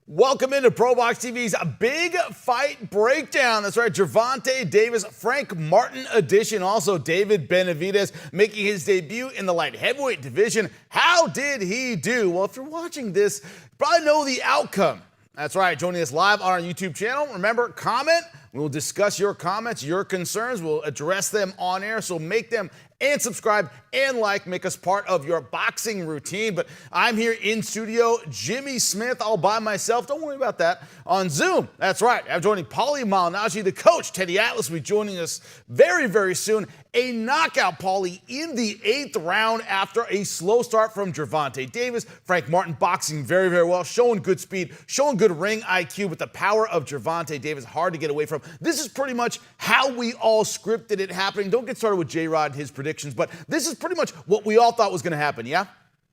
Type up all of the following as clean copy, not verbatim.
Welcome into ProBox TV's Big Fight Breakdown. That's right, Gervonta Davis, Frank Martin edition. Also, David Benavidez making his debut in the light heavyweight division. How did he do? Well, if you're watching this, you probably know the outcome. That's right, joining us live on our YouTube channel. Remember, comment. We will discuss your comments, your concerns. We'll address them on air, so make them and subscribe and like, make us part of your boxing routine. But I'm here in studio, Jimmy Smith, all by myself. Don't worry about that. On Zoom, that's right, I'm joining Paulie Malignaggi, the coach. Teddy Atlas will be joining us very, very soon. A knockout, Paulie, in the 8th round after a slow start from Gervonta Davis. Frank Martin boxing very, very well, showing good speed, showing good ring IQ, but the power of Gervonta Davis hard to get away from. This is pretty much how we all scripted it happening. Don't get started with J-Rod and his predictions, but this is pretty much what we all thought was going to happen. Yeah.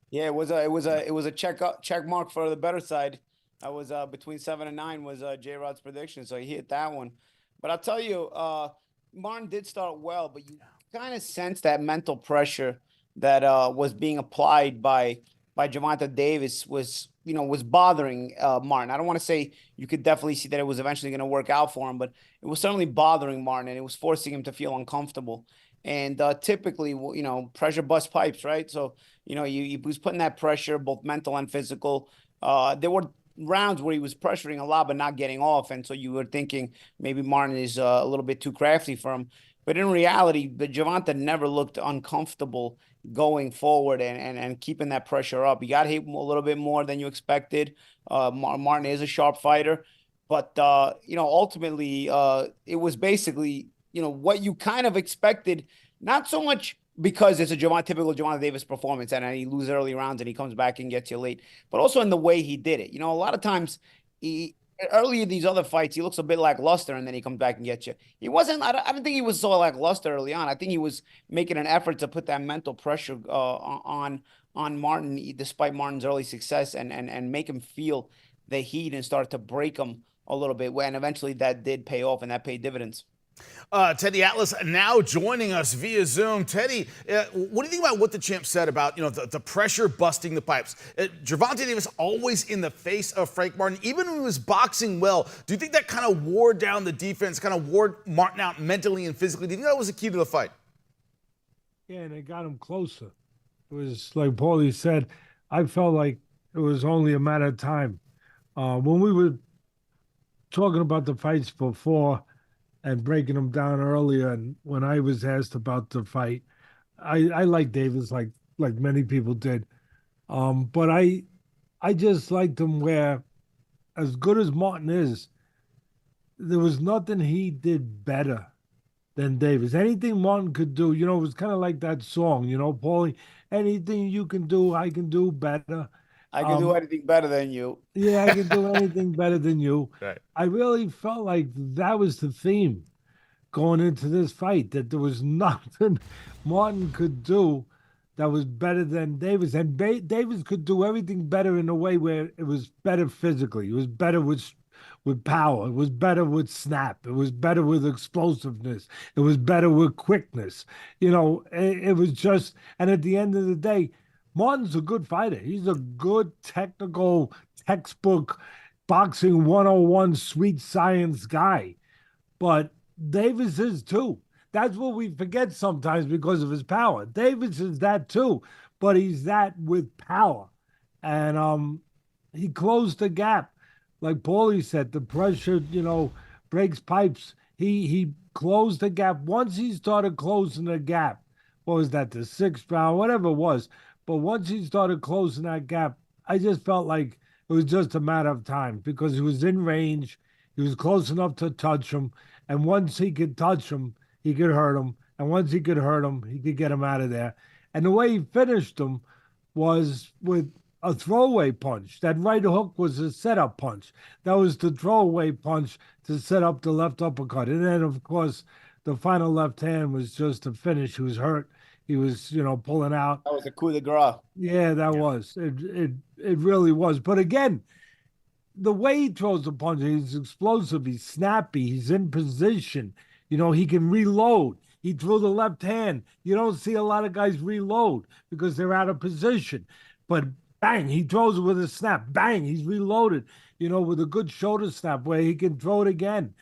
Yeah, it was a check mark for the better side. I was between 7 and 9 was J-Rod's prediction, so he hit that one. But I'll tell you, Martin did start well, but you kind of sense that mental pressure that was being applied by Gervonta Davis was bothering Martin. I don't want to say you could definitely see that it was eventually going to work out for him, but it was certainly bothering Martin, and it was forcing him to feel uncomfortable. And typically, pressure busts pipes, right? So, he was putting that pressure, both mental and physical. There were rounds where he was pressuring a lot, but not getting off. And so you were thinking maybe Martin is a little bit too crafty for him. But in reality, Gervonta never looked uncomfortable going forward and keeping that pressure up. He got hit a little bit more than you expected. Martin is a sharp fighter. But, ultimately, it was basically, what you kind of expected, not so much because it's a typical Gervonta Davis performance and he loses early rounds and he comes back and gets you late, but also in the way he did it. A lot of times early in these other fights, he looks a bit lackluster and then he comes back and gets you. He wasn't, I don't think he was so lackluster early on. I think he was making an effort to put that mental pressure on Martin, despite Martin's early success, and make him feel the heat and start to break him a little bit. And eventually that did pay off and that paid dividends. Teddy Atlas now joining us via Zoom. Teddy, what do you think about what the champ said about the pressure busting the pipes? Gervonta Davis always in the face of Frank Martin, even when he was boxing well. Do you think that kind of wore down the defense, kind of wore Martin out mentally and physically? Do you think that was the key to the fight? Yeah, and it got him closer. It was like Paulie said, I felt like it was only a matter of time. When we were talking about the fights before and breaking them down earlier, and when I was asked about the fight, I like Davis like many people did. But I just liked him where, as good as Martin is, there was nothing he did better than Davis. Anything Martin could do, it was kind of like that song, Paulie, anything you can do, I can do better. I can do anything better than you. Yeah, I can do anything better than you. Right. I really felt like that was the theme going into this fight, that there was nothing Martin could do that was better than Davis. And Davis could do everything better in a way where it was better physically. It was better with power. It was better with snap. It was better with explosiveness. It was better with quickness. It was just, and at the end of the day, Martin's a good fighter. He's a good technical textbook boxing 101 sweet science guy. But Davis is too. That's what we forget sometimes because of his power. Davis is that too, but he's that with power. And he closed the gap. Like Paulie said, the pressure, breaks pipes. He closed the gap. Once he started closing the gap, what was that, the 6th round, whatever it was. But once he started closing that gap, I just felt like it was just a matter of time because he was in range. He was close enough to touch him. And once he could touch him, he could hurt him. And once he could hurt him, he could get him out of there. And the way he finished him was with a throwaway punch. That right hook was a setup punch. That was the throwaway punch to set up the left uppercut. And then, of course, the final left hand was just to finish. He was hurt. He was, pulling out. That was a coup de grace. Yeah, that was. It really was. But again, the way he throws the punch, he's explosive, he's snappy, he's in position. He can reload. He threw the left hand. You don't see a lot of guys reload because they're out of position. But bang, he throws it with a snap. Bang, he's reloaded. with a good shoulder snap where he can throw it again.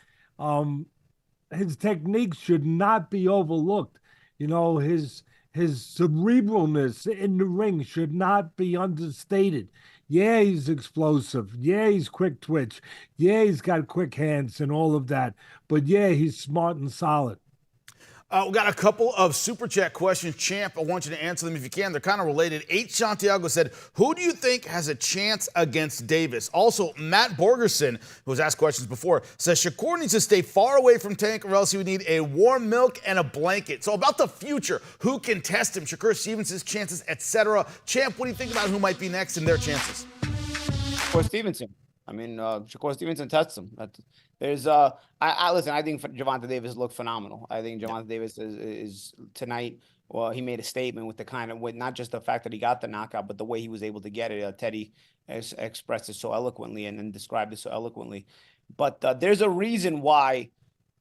His technique should not be overlooked. His cerebralness in the ring should not be understated. Yeah, he's explosive. Yeah, he's quick twitch. Yeah, he's got quick hands and all of that. But yeah, he's smart and solid. We got a couple of super chat questions. Champ, I want you to answer them if you can. They're kind of related. H. Santiago said, who do you think has a chance against Davis? Also, Matt Borgerson, who has asked questions before, says Shakur needs to stay far away from Tank or else he would need a warm milk and a blanket. So about the future, who can test him? Shakur Stevenson's chances, etc. Champ, what do you think about who might be next and their chances? Shakur Stevenson. I mean, Shakur Stevenson tests him. There's I listen. I think Gervonta Davis looked phenomenal. I think Gervonta Davis is tonight. Well, he made a statement with the kind of with not just the fact that he got the knockout, but the way he was able to get it. Teddy expressed it so eloquently and described it so eloquently. But there's a reason why.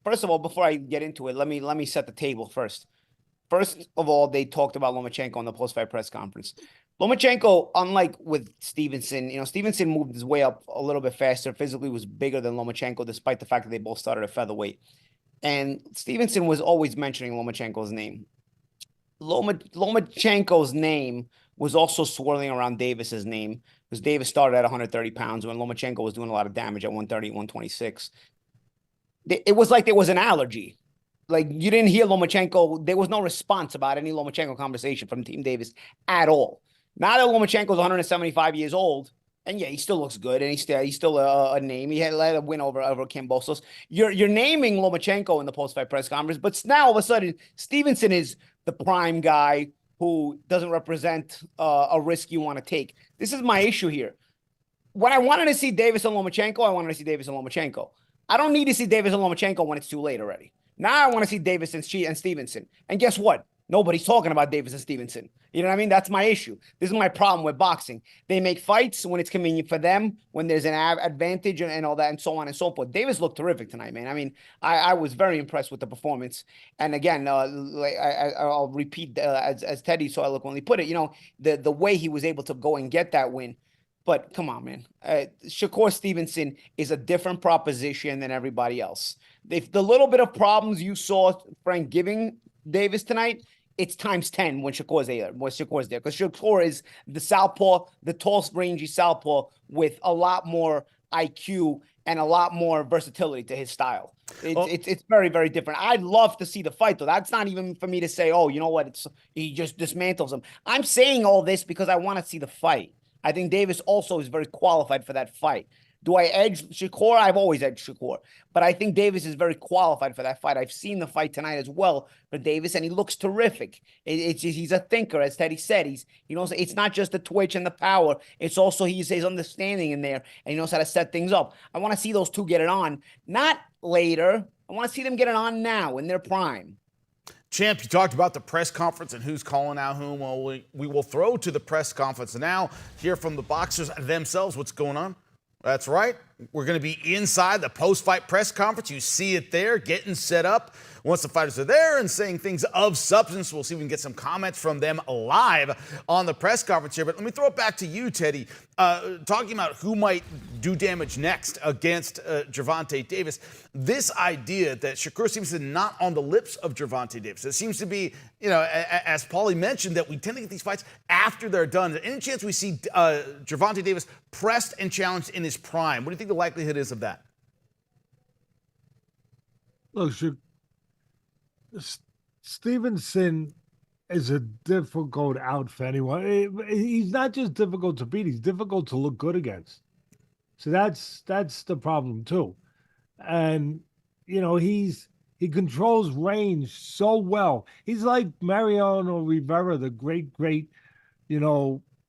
First of all, before I get into it, let me set the table first. First of all, they talked about Lomachenko on the post-fight press conference. Lomachenko, unlike with Stevenson, Stevenson moved his way up a little bit faster, physically was bigger than Lomachenko, despite the fact that they both started at featherweight. And Stevenson was always mentioning Lomachenko's name. Lomachenko's name was also swirling around Davis's name, because Davis started at 130 pounds when Lomachenko was doing a lot of damage at 130, 126. It was like there was an allergy. Like, you didn't hear Lomachenko. There was no response about any Lomachenko conversation from Team Davis at all. Now that Lomachenko's 175 years old, and yeah, he still looks good, and he's still a name. He had a win over Kambosos. You're naming Lomachenko in the post-fight press conference, but now all of a sudden, Stevenson is the prime guy who doesn't represent a risk you want to take. This is my issue here. When I wanted to see Davis and Lomachenko, I wanted to see Davis and Lomachenko. I don't need to see Davis and Lomachenko when it's too late already. Now I want to see Davis and Stevenson. And guess what? Nobody's talking about Davis and Stevenson. You know what I mean? That's my issue. This is my problem with boxing. They make fights when it's convenient for them, when there's an advantage and all that, and so on and so forth. Davis looked terrific tonight, man. I mean, I was very impressed with the performance. And again, I'll repeat, as Teddy so eloquently put it, the way he was able to go and get that win. But come on, man. Shakur Stevenson is a different proposition than everybody else. If the little bit of problems you saw Frank giving Davis tonight, it's times 10 when Shakur's there. Because Shakur is the southpaw, the tall, rangy southpaw with a lot more IQ and a lot more versatility to his style. It's very, very different. I'd love to see the fight, though. That's not even for me to say, oh, you know what? He just dismantles him. I'm saying all this because I want to see the fight. I think Davis also is very qualified for that fight. Do I edge Shakur? I've always edged Shakur. But I think Davis is very qualified for that fight. I've seen the fight tonight as well for Davis, and he looks terrific. He's a thinker, as Teddy said. It's not just the twitch and the power. It's also his understanding in there, and he knows how to set things up. I want to see those two get it on, not later. I want to see them get it on now in their prime. Champ, you talked about the press conference and who's calling out whom. Well, we will throw to the press conference now, hear from the boxers themselves what's going on. That's right. We're going to be inside the post-fight press conference. You see it there, getting set up. Once the fighters are there and saying things of substance, we'll see if we can get some comments from them live on the press conference here. But let me throw it back to you, Teddy. Talking about who might do damage next against Gervonta Davis. This idea that Shakur Stevenson not on the lips of Gervonta Davis. It seems to be, as Paulie mentioned, that we tend to get these fights after they're done. Any chance we see Gervonta Davis pressed and challenged in his prime? What do you think the likelihood is of that? Look, Stevenson is a difficult out for anyone. He's not just difficult to beat; he's difficult to look good against. So that's the problem too. And he controls range so well. He's like Mariano Rivera, the great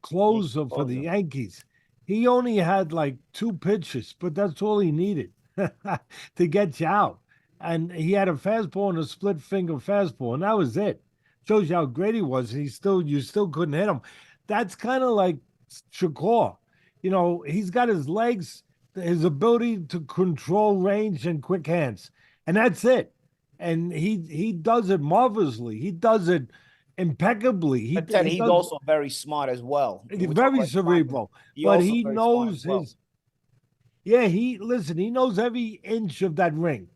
closer for the Yankees. He only had like 2 pitches, but that's all he needed to get you out. And he had a fastball and a split finger fastball, and that was it. Shows you how great he was. You still couldn't hit him. That's kind of like Shakur. He's got his legs, his ability to control range and quick hands, and that's it. And he does it marvelously. He does it impeccably. He's also very smart as well. He's very cerebral, but he knows his. Yeah, he knows every inch of that ring.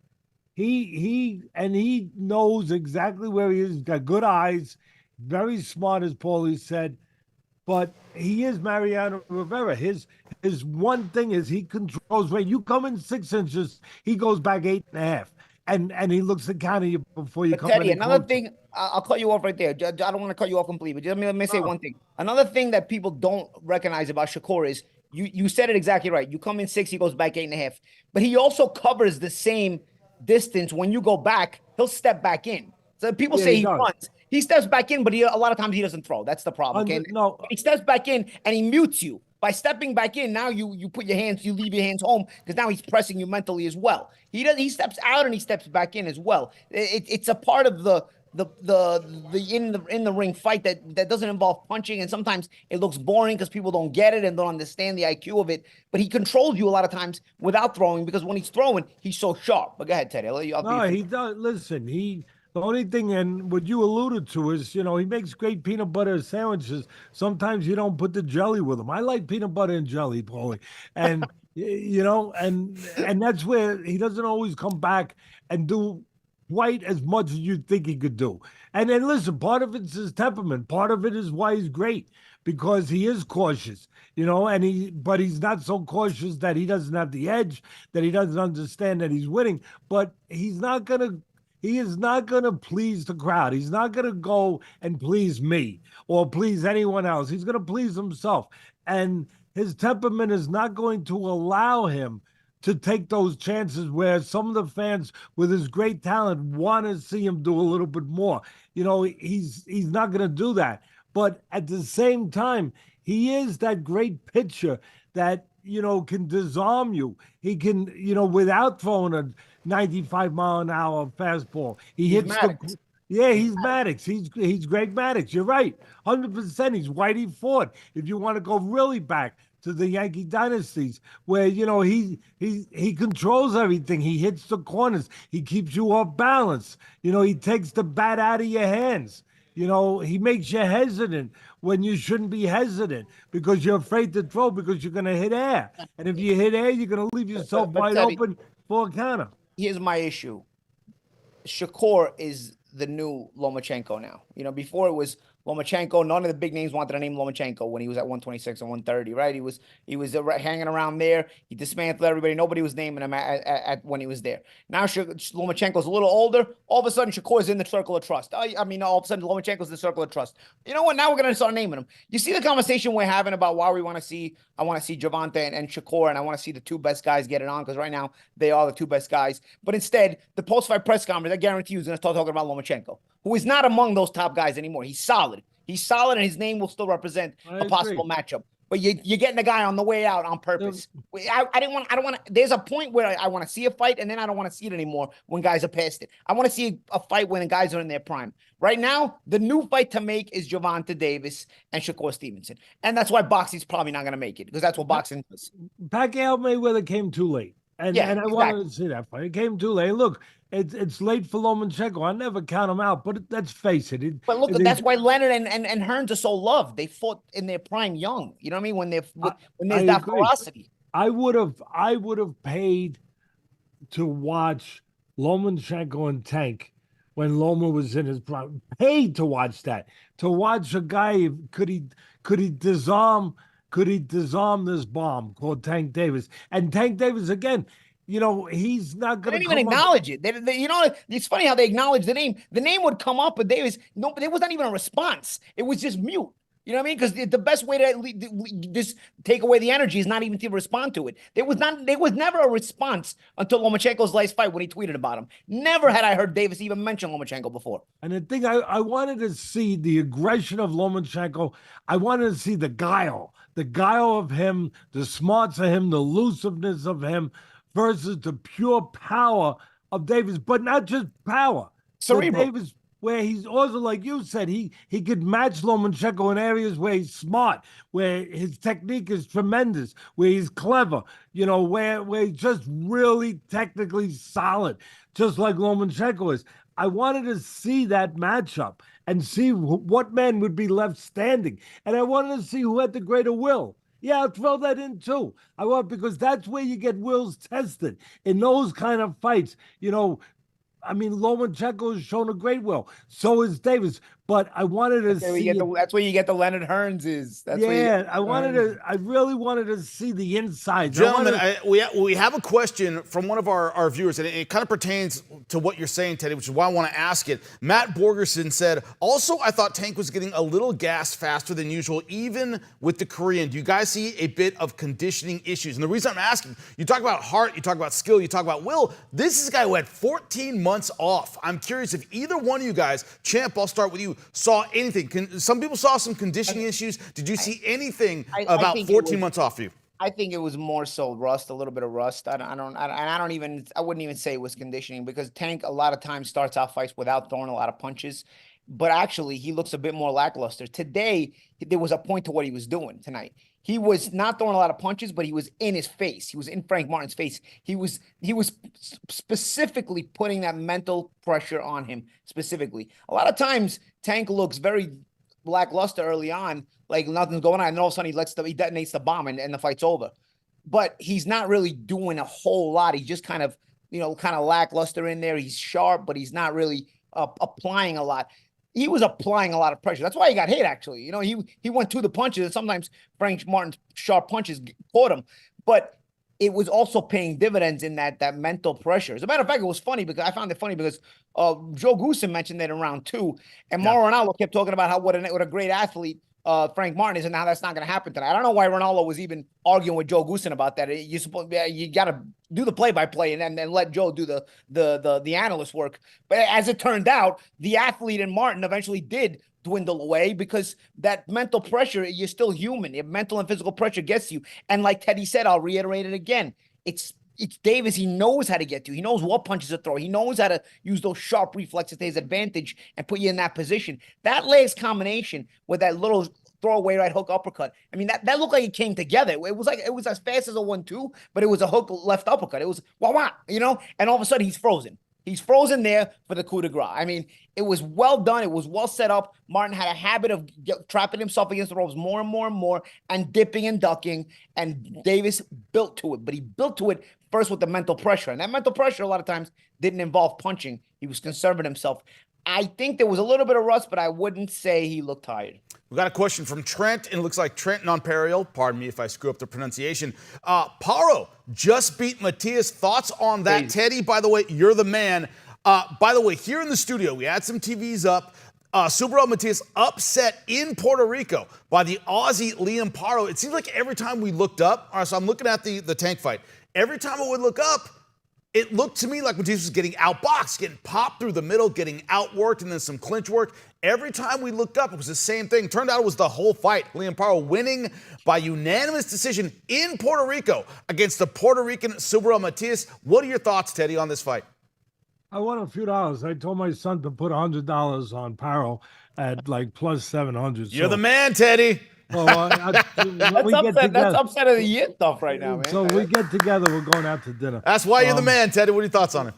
He knows exactly where he is. He's got good eyes, very smart, as Paulie said. But he is Mariano Rivera. His one thing is he controls weight. You come in 6 inches, he goes back 8.5, and he looks to counter you before you But come Teddy, any another closer. thing, I'll cut you off right there. I don't want to cut you off completely, but let me say No, one thing. Another thing that people don't recognize about Shakur is you said it exactly right. You come in 6, he goes back 8.5, but he also covers the same distance. When you go back, he'll step back in. So people yeah, say he he does. runs. He steps back in, but a lot of times he doesn't throw. That's the problem. Okay, No, he steps back in and he mutes you. By stepping back in, now you put your hands, you leave your hands home because now he's pressing you mentally as well. He steps out and he steps back in as well. It's a part of the ring fight that doesn't involve punching, and sometimes it looks boring because people don't get it and don't understand the IQ of it. But he controls you a lot of times without throwing, because when he's throwing, he's so sharp. But go ahead, Teddy. I'll be no, he does. Listen, the only thing, and what you alluded to is, he makes great peanut butter sandwiches. Sometimes you don't put the jelly with them. I like peanut butter and jelly, Paulie, and and that's where he doesn't always come back and do quite as much as you think he could do. And then listen, part of it's his temperament. Part of it is why he's great, because he is cautious, but he's not so cautious that he doesn't have the edge, that he doesn't understand that he's winning. But he is not going to please the crowd. He's not going to go and please me or please anyone else. He's going to please himself. And his temperament is not going to allow him to take those chances where some of the fans with his great talent want to see him do a little bit more. He's not going to do that. But at the same time, he is that great pitcher that can disarm you. He can, without throwing a 95-mile-an-hour fastball. He he's hits the. Maddox. Yeah, he's Maddox. He's Greg Maddox. You're right, 100%. He's Whitey Ford. If you want to go really back to the Yankee dynasties, where he controls everything. He hits the corners. He keeps you off balance. He takes the bat out of your hands. He makes you hesitant when you shouldn't be hesitant because you're afraid to throw because you're going to hit air. And if you hit air, you're going to leave yourself But wide Teddy, open for a counter. here's my issue. Shakur is the new Lomachenko now. Before it was Lomachenko. None of the big names wanted to name Lomachenko when he was at 126 and 130, right? He was hanging around there. He dismantled everybody. Nobody was naming him at when he was there. Now Lomachenko's a little older. All of a sudden, Shakur's in the circle of trust. I mean, all of a sudden, Lomachenko's in the circle of trust. You know what? Now we're gonna start naming him. You see the conversation we're having about why we want to see. I want to see Gervonta and Shakur, and I want to see the two best guys get it on, because right now they are the two best guys. But instead, the post-fight press conference, I guarantee you, is going to start talking about Lomachenko, who is not among those top guys anymore. He's solid. He's solid, and his name will still represent a possible matchup. But you're getting the guy on the way out on purpose. I don't want to. There's a point where I want to see a fight, and then I don't want to see it anymore when guys are past it. I want to see a fight when the guys are in their prime. Right now, the new fight to make is Gervonta Davis and Shakur Stevenson, and that's why boxing's probably not going to make it, because that's what boxing does. Pacquiao Mayweather came too late. And I exactly. wanted to see that fight. It came too late. Look, it's late for Lomachenko. I never count him out, but let's face it. But look, that's why Leonard and Hearns are so loved. They fought in their prime young. You know what I mean? When there's that ferocity. I would have paid to watch Lomachenko and Tank when Loma was in his prime. Paid to watch that. To watch a guy, could he disarm this bomb called Tank Davis? And Tank Davis, again, he's not going to even acknowledge it. It's funny how they acknowledge the name. The name would come up, but there was not even a response. It was just mute. You know what I mean? Because the best way to just take away the energy is not even to respond to it. There was never a response until Lomachenko's last fight when he tweeted about him. Never had I heard Davis even mention Lomachenko before. And the thing, I wanted to see the aggression of Lomachenko. I wanted to see the guile of him, the smarts of him, the elusiveness of him, versus the pure power of Davis, but not just power. Cerebral. Davis, where he's also, like you said, he could match Lomachenko in areas where he's smart, where his technique is tremendous, where he's clever, where he's just really technically solid, just like Lomachenko is. I wanted to see that matchup and see what man would be left standing. And I wanted to see who had the greater will. Yeah, I'll throw that in too. I want because that's where you get wills tested in those kind of fights. I mean, Lomachenko has shown a great will. So is Davis. But I wanted to see. That's where you get the Leonard Hearnses. That's yeah, I really wanted to see the insides. Gentlemen, we have a question from one of our viewers, and it kind of pertains to what you're saying, Teddy, which is why I want to ask it. Matt Borgerson said, also, I thought Tank was getting a little gas faster than usual, even with the Korean. Do you guys see a bit of conditioning issues? And the reason I'm asking, you talk about heart, you talk about skill, you talk about will. This is a guy who had 14 months off. I'm curious if either one of you guys, Champ, I'll start with you, saw anything. Some people saw some conditioning issues. Did you see anything about 14 months off for you? I think it was more so rust, a little bit of rust. I wouldn't even say it was conditioning because Tank a lot of times starts out fights without throwing a lot of punches, but actually he looks a bit more lackluster. Today, there was a point to what he was doing tonight. He was not throwing a lot of punches, but he was in his face. He was in Frank Martin's face. He was specifically putting that mental pressure on him specifically. A lot of times Tank looks very lackluster early on, like nothing's going on, and all of a sudden he detonates the bomb and the fight's over. But he's not really doing a whole lot. He's just kind of lackluster in there. He's sharp, but he's not really applying a lot. He was applying a lot of pressure. That's why he got hit, actually. He went to the punches, and sometimes Frank Martin's sharp punches caught him. But it was also paying dividends in that mental pressure. As a matter of fact, it was funny because I found it funny because Joe Goosen mentioned that in round 2, and Mauro Ranallo kept talking about what a great athlete Frank Martin is, and now that's not going to happen tonight. I don't know why Ranallo was even arguing with Joe You got to do the play-by-play and then let Joe do the analyst work. But as it turned out, the athlete in Martin eventually did dwindle away because that mental pressure, you're still human. If mental and physical pressure gets you. And like Teddy said, I'll reiterate it again. It's Davis. He knows how to get to you. He knows what punches to throw. He knows how to use those sharp reflexes to his advantage and put you in that position. That last combination with that little throwaway right hook uppercut. I mean, that looked like it came together. It was as fast as a 1-2, but it was a hook left uppercut. It was wah, and all of a sudden he's frozen. He's frozen there for the coup de grace. I mean, it was well done. It was well set up. Martin had a habit of trapping himself against the ropes more and more and more and dipping and ducking, and Davis built to it. But he built to it first with the mental pressure, and that mental pressure a lot of times didn't involve punching. He was conserving himself. I think there was a little bit of rust, but I wouldn't say he looked tired. We got a question from Trent, and it looks like Trent Nonpareil. Pardon me if I screw up the pronunciation. Paro just beat Matias. Thoughts on that, Please. Teddy? By the way, you're the man. By the way, here in the studio, we had some TVs up. Super Matias upset in Puerto Rico by the Aussie Liam Paro. It seems like every time we looked up, all right, so I'm looking at the Tank fight. Every time I would look up, it looked to me like Matias was getting outboxed, getting popped through the middle, getting outworked, and then some clinch work. Every time we looked up, it was the same thing. Turned out it was the whole fight. Liam Paro winning by unanimous decision in Puerto Rico against the Puerto Rican Super Matias. What are your thoughts, Teddy, on this fight? I won a few dollars. I told my son to put $100 on Paro at like plus 700. You're the man, Teddy. Well, that's upset of the year stuff right now, man. So we get together. We're going out to dinner. That's why you're the man, Teddy. What are your thoughts on it?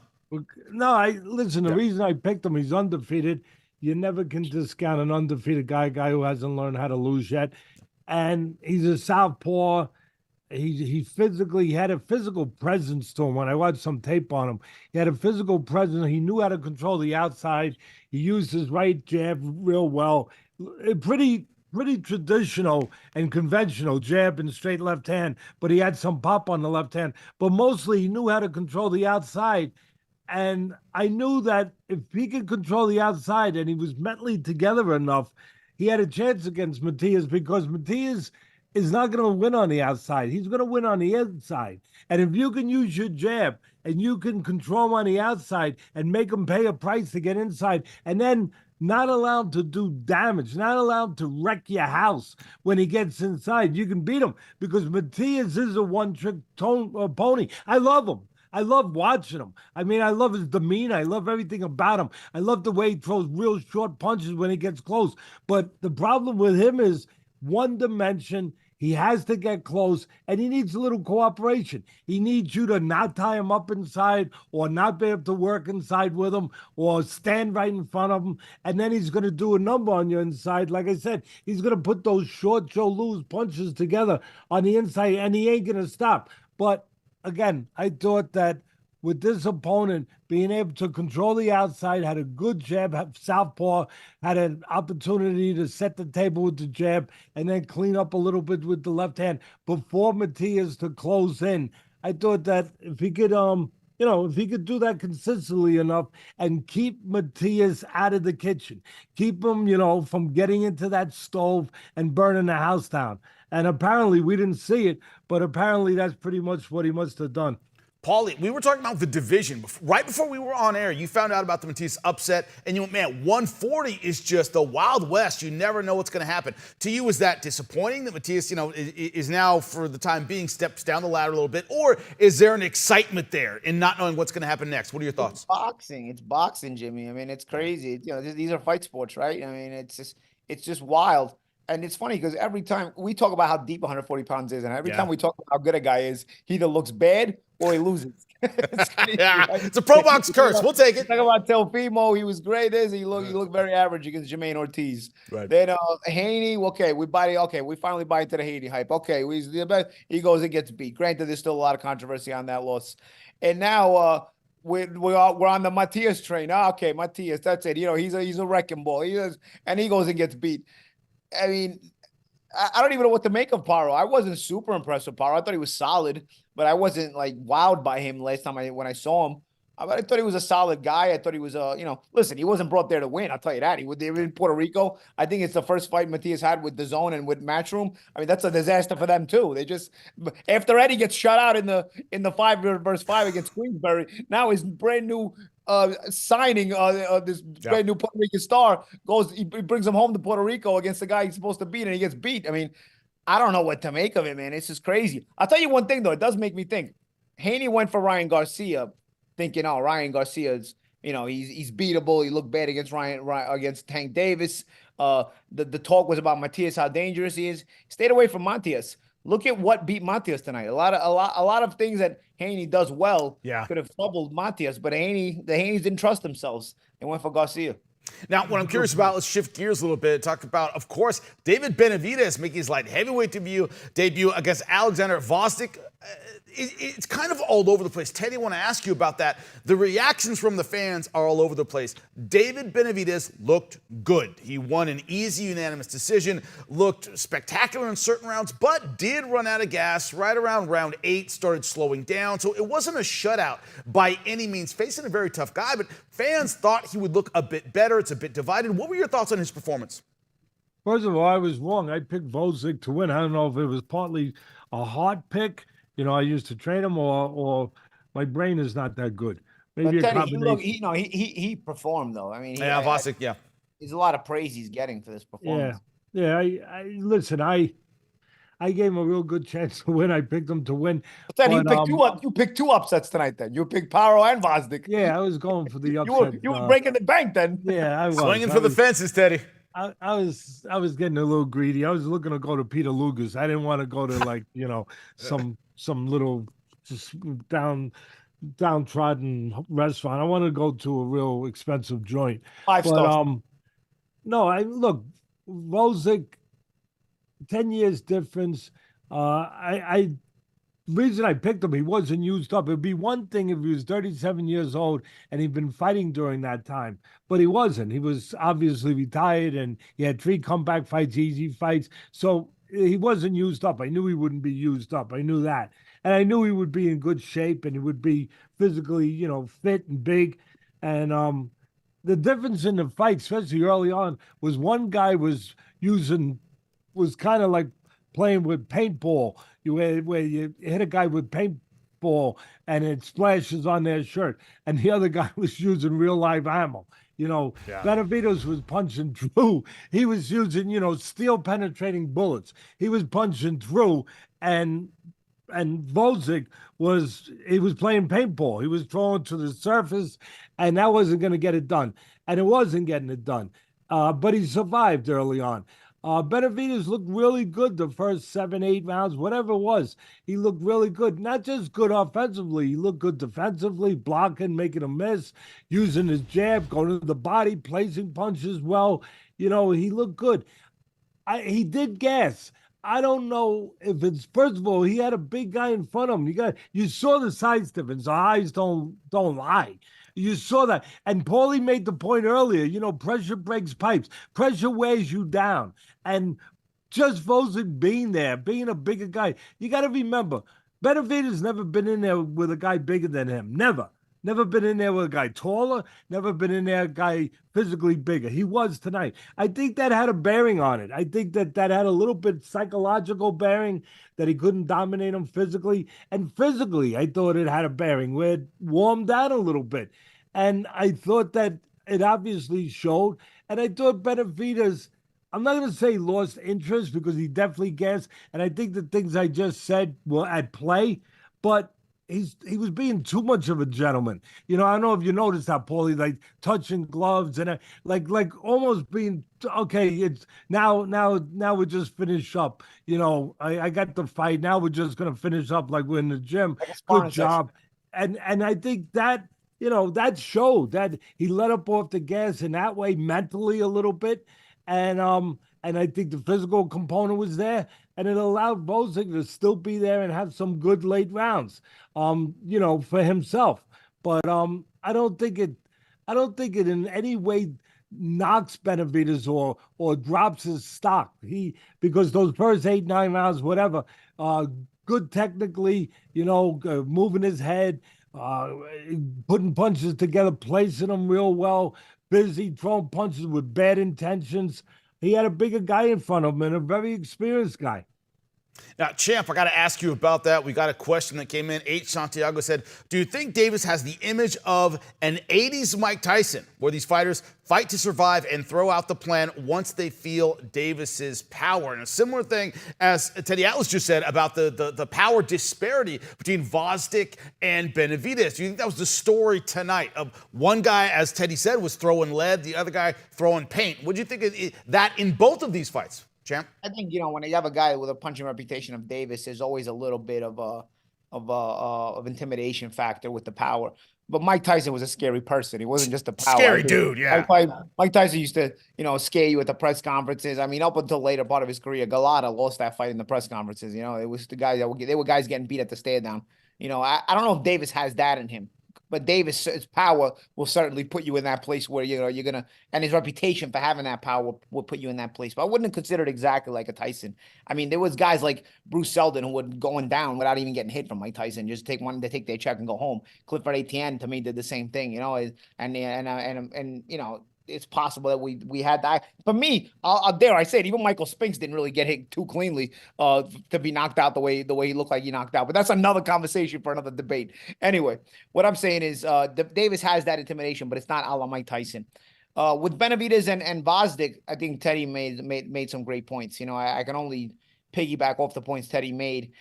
No, listen. The reason I picked him, he's undefeated. You never can discount an undefeated guy who hasn't learned how to lose yet. And he's a southpaw. He had a physical presence to him. When I watched some tape on him, he had a physical presence. He knew how to control the outside. He used his right jab real well. Pretty traditional and conventional jab and straight left hand, but he had some pop on the left hand. But mostly he knew how to control the outside. And I knew that if he could control the outside and he was mentally together enough, he had a chance against Matias because Matias is not going to win on the outside. He's going to win on the inside. And if you can use your jab and you can control him on the outside and make him pay a price to get inside, and then not allowed to do damage, not allowed to wreck your house when he gets inside, you can beat him because Matias is a one-trick pony. I love him. I love watching him. I mean, I love his demeanor. I love everything about him. I love the way he throws real short punches when he gets close. But the problem with him is one dimension. He has to get close, and he needs a little cooperation. He needs you to not tie him up inside or not be able to work inside with him or stand right in front of him. And then he's going to do a number on your inside. Like I said, he's going to put those short Joe Louis punches together on the inside, and he ain't going to stop. But again, I thought that with this opponent being able to control the outside, had a good jab, southpaw, had an opportunity to set the table with the jab and then clean up a little bit with the left hand before Matias to close in. I thought that if he could, if he could do that consistently enough and keep Matias out of the kitchen, keep him, from getting into that stove and burning the house down. And apparently we didn't see it, but apparently that's pretty much what he must have done. Paulie, we were talking about the division. Right before we were on air, you found out about the Matias upset, and you went, man, 140 is just the Wild West. You never know what's going to happen. To you, is that disappointing that Matias, is now, for the time being, steps down the ladder a little bit? Or is there an excitement there in not knowing what's going to happen next? What are your thoughts? It's boxing, Jimmy. I mean, it's crazy. These are fight sports, right? I mean, it's just wild. And it's funny because every time we talk about how deep 140 pounds is, and every time we talk about how good a guy is, he either looks bad or he loses. It's crazy, right? It's a ProBox curse. We'll take it. Talk about Teofimo, he was great. He looked very average against Jermaine Ortiz. Right. Then Haney, we finally buy into the Haney hype. Okay, he's the best. He goes and gets beat. Granted, there's still a lot of controversy on that loss. And now we're on the Matias train. Okay, Matias, that's it. He's a wrecking ball. He goes and gets beat. I mean, I don't even know what to make of Paro. I wasn't super impressed with Paro. I thought he was solid, but I wasn't wowed by him last time when I saw him. But I thought he was a solid guy. I thought he was listen, he wasn't brought there to win. I'll tell you that. They were in Puerto Rico. I think it's the first fight Matias had with DAZN and with Matchroom. I mean, that's a disaster for them too. They just, after Eddie gets shut out in the 5-versus-5 against Queensberry, now his brand new signing, this brand new Puerto Rican star he brings him home to Puerto Rico against the guy he's supposed to beat, and he gets beat. I mean, I don't know what to make of it, man. It's just crazy. I'll tell you one thing though, it does make me think. Haney went for Ryan Garcia, thinking, oh, Ryan Garcia's, he's beatable. He looked bad against against Tank Davis. The talk was about Matias, how dangerous he is. Stayed away from Matias. Look at what beat Matias tonight. A lot of things that Haney does well could have troubled Matias, but the Haneys didn't trust themselves. They went for Garcia. Now, what I'm curious about, let's shift gears a little bit. Talk about, of course, David Benavidez making his light heavyweight debut against Alexander Vostok. It's kind of all over the place. Teddy, I want to ask you about that. The reactions from the fans are all over the place. David Benavidez looked good. He won an easy unanimous decision, looked spectacular in certain rounds, but did run out of gas right around round 8, started slowing down. So it wasn't a shutout by any means, facing a very tough guy, but fans thought he would look a bit better. It's a bit divided. What were your thoughts on his performance? First of all, I was wrong. I picked Vostok to win. I don't know if it was partly a hard pick. I used to train him, or my brain is not that good. Maybe but a combination. He performed though. I mean, Vostok, there's a lot of praise he's getting for this performance. Yeah. Listen. I gave him a real good chance to win. I picked him to win. But then you picked two upsets tonight. Then you picked Paro and Vostok. Yeah, I was going for the upset. you were breaking the bank then. Yeah, I was swinging for the fences, Teddy. I was getting a little greedy. I was looking to go to Peter Luger's. I didn't want to go to some little just downtrodden restaurant. I wanted to go to a real expensive joint. 5 stars. No, look, Vostok, 10 years difference. Reason I picked him, he wasn't used up. It'd be one thing if he was 37 years old and he'd been fighting during that time, but he wasn't. He was obviously retired, and he had 3 comeback fights, easy fights. So he wasn't used up. I knew he wouldn't be used up. I knew that. And I knew he would be in good shape, and he would be physically, fit and big. And the difference in the fight, especially early on, was one guy was kind of like playing with paintball. Where you hit a guy with paintball and it splashes on their shirt, and the other guy was using real live ammo. Benavidez was punching through. He was using, steel penetrating bullets. He was punching through, and Vostok was playing paintball. He was throwing to the surface, and that wasn't going to get it done. And it wasn't getting it done. But he survived early on. Benavidez looked really good the first 7, 8 rounds, whatever it was. He looked really good. Not just good offensively, he looked good defensively, blocking, making a miss, using his jab, going to the body, placing punches well. He looked good. He did gas. I don't know if it's, first of all, he had a big guy in front of him. You saw the size difference. The eyes don't lie. You saw that. And Paulie made the point earlier, pressure breaks pipes. Pressure wears you down. And just Vosic being there, being a bigger guy, you got to remember, Benavidez never been in there with a guy bigger than him. Never. Never been in there with a guy taller, never been in there a guy physically bigger. He was tonight. I think that had a bearing on it. I think that had a little bit psychological bearing, that he couldn't dominate him physically. And physically, I thought it had a bearing where it warmed down a little bit. And I thought that it obviously showed. And I thought Benavidez, I'm not going to say lost interest, because he definitely gassed. And I think the things I just said were at play. But he was being too much of a gentleman. I don't know if you noticed how Paulie, like, touching gloves and like almost being, okay, it's now we just finish up. I got the fight. Now we're just gonna finish up like we're in the gym. Good job. And I think that, that showed that he let up off the gas in that way mentally a little bit. And I think the physical component was there, and it allowed Vosic to still be there and have some good late rounds, for himself. But I don't think it in any way knocks Benavidez or drops his stock. Because those first 8, 9 rounds, whatever, good technically, moving his head, putting punches together, placing them real well, busy throwing punches with bad intentions. He had a bigger guy in front of him and a very experienced guy. Now, Champ, I got to ask you about that. We got a question that came in. H. Santiago said, do you think Davis has the image of an 80s Mike Tyson, where these fighters fight to survive and throw out the plan once they feel Davis's power? And a similar thing as Teddy Atlas just said about the power disparity between Vosdick and Benavidez. Do you think that was the story tonight of one guy, as Teddy said, was throwing lead, the other guy throwing paint? What do you think of that in both of these fights? Champ? I think, when you have a guy with a punching reputation of Davis, there's always a little bit of intimidation factor with the power. But Mike Tyson was a scary person. He wasn't just a power. Scary dude, yeah. Mike Tyson used to, scare you at the press conferences. I mean, up until later part of his career, Galata lost that fight in the press conferences. It was the guys they were guys getting beat at the stare down. I don't know if Davis has that in him. But Davis's power will certainly put you in that place where, you're going to, and his reputation for having that power will put you in that place. But I wouldn't consider it exactly like a Tyson. I mean, there was guys like Bruce Seldon who were going down without even getting hit from Mike Tyson. Just take their check and go home. Clifford Etienne, to me, did the same thing, and it's possible that we had that. For me, I'll dare I say it, even Michael Spinks didn't really get hit too cleanly to be knocked out the way he looked like he knocked out. But that's another conversation for another debate. Anyway, what I'm saying is Davis has that intimidation, but it's not a la Mike Tyson. With Benavidez and Vosdick, I think Teddy made some great points. I can only piggyback off the points Teddy made.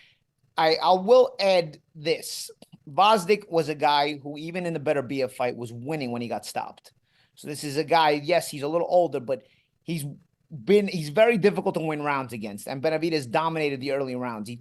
I will add this. Vosdick was a guy who, even in the better BF fight, was winning when he got stopped. So this is a guy, yes, he's a little older, but he's very difficult to win rounds against. And Benavidez dominated the early rounds. It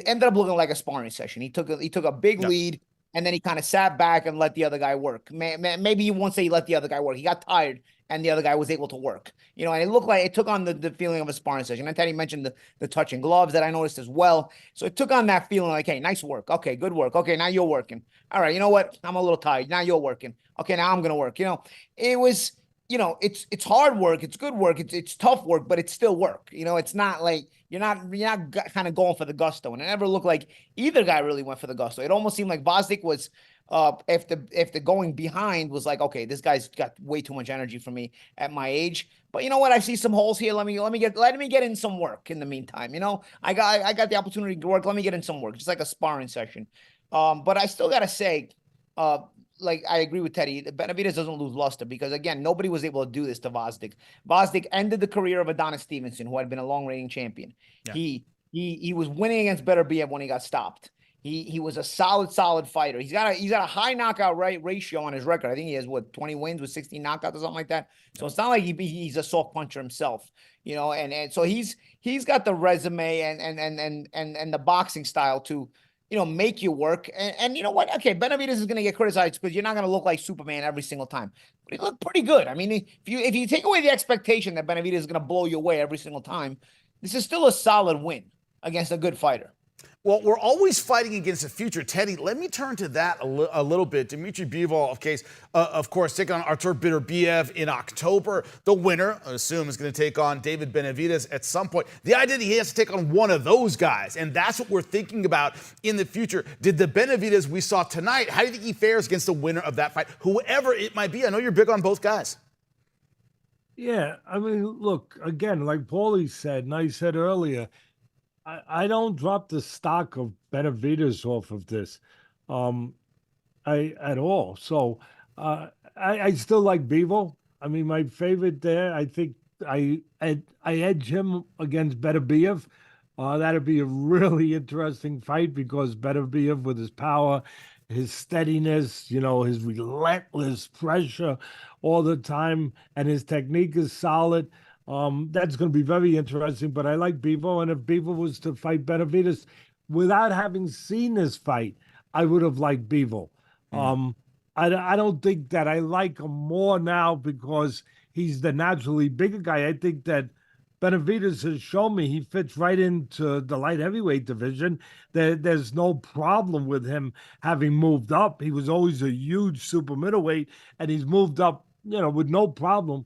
ended up looking like a sparring session. He took a big lead, and then he kind of sat back and let the other guy work. Maybe you won't say he let the other guy work. He got tired, and the other guy was able to work. And it looked like it took on the feeling of a sparring session. And Teddy mentioned the touching gloves that I noticed as well. So it took on that feeling like, hey, nice work. Okay, good work. Okay, now you're working. All right, you know what? I'm a little tired. Now you're working. Okay, now I'm going to work. It was, it's hard work. It's good work. It's tough work, but it's still work. It's not like you're not kind of going for the gusto. And it never looked like either guy really went for the gusto. It almost seemed like Vosdick was, if the going behind was like, okay, this guy's got way too much energy for me at my age. But you know what? I see some holes here. Let me get in some work in the meantime. I got the opportunity to work. Let me get in some work, just like a sparring session. But I still got to say, like, I agree with Teddy. Benavidez doesn't lose luster because, again, nobody was able to do this to Vosdick. Vosdick ended the career of Adonis Stevenson, who had been a long reigning champion. Yeah. He was winning against Beterbiev when he got stopped. He was a solid fighter. He's got a high knockout ratio on his record. I think he has 20 wins with 16 knockouts or something like that. So it's not like he's a soft puncher himself, and so he's got the resume and the boxing style to make you work. And you know what? Okay, Benavidez is going to get criticized because you're not going to look like Superman every single time. But he looked pretty good. I mean, if you take away the expectation that Benavidez is going to blow you away every single time, this is still a solid win against a good fighter. Well, we're always fighting against the future. Teddy, let me turn to that a little bit. Dmitry Bivol, of course, taking on Artur Beterbiev in October. The winner, I assume, is going to take on David Benavidez at some point. The idea that he has to take on one of those guys, and that's what we're thinking about in the future. Did the Benavidez we saw tonight, how do you think he fares against the winner of that fight, whoever it might be? I know you're big on both guys. Yeah, I mean, look, again, like Paulie said, and I said earlier, I don't drop the stock of Benavidez off of this, at all. So I still like Bivol. I mean, my favorite there. I think I edge him against Beterbiev. That'd be a really interesting fight because Beterbiev, with his power, his steadiness, his relentless pressure all the time, and his technique is solid. That's going to be very interesting, but I like Bivol, and if Bivol was to fight Benavidez without having seen this fight, I would have liked Bivol. I don't think that I like him more now because he's the naturally bigger guy. I think that Benavidez has shown me he fits right into the light heavyweight division. There's no problem with him having moved up. He was always a huge super middleweight, and he's moved up, with no problem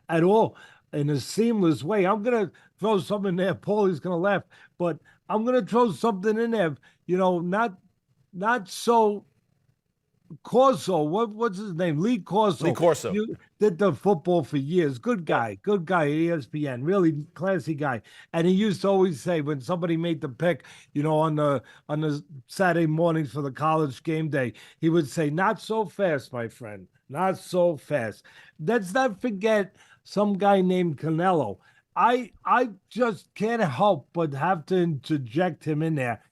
at all, in a seamless way. I'm going to throw something in there. Paulie's going to laugh, but I'm going to throw something in there, not so Corso. What's his name? Lee Corso. Lee Corso. You did the football for years. Good guy at ESPN. Really classy guy. And he used to always say when somebody made the pick, on the Saturday mornings for the college game day, he would say, "Not so fast, my friend. Not so fast." Let's not forget some guy named Canelo. I just can't help but have to interject him in there.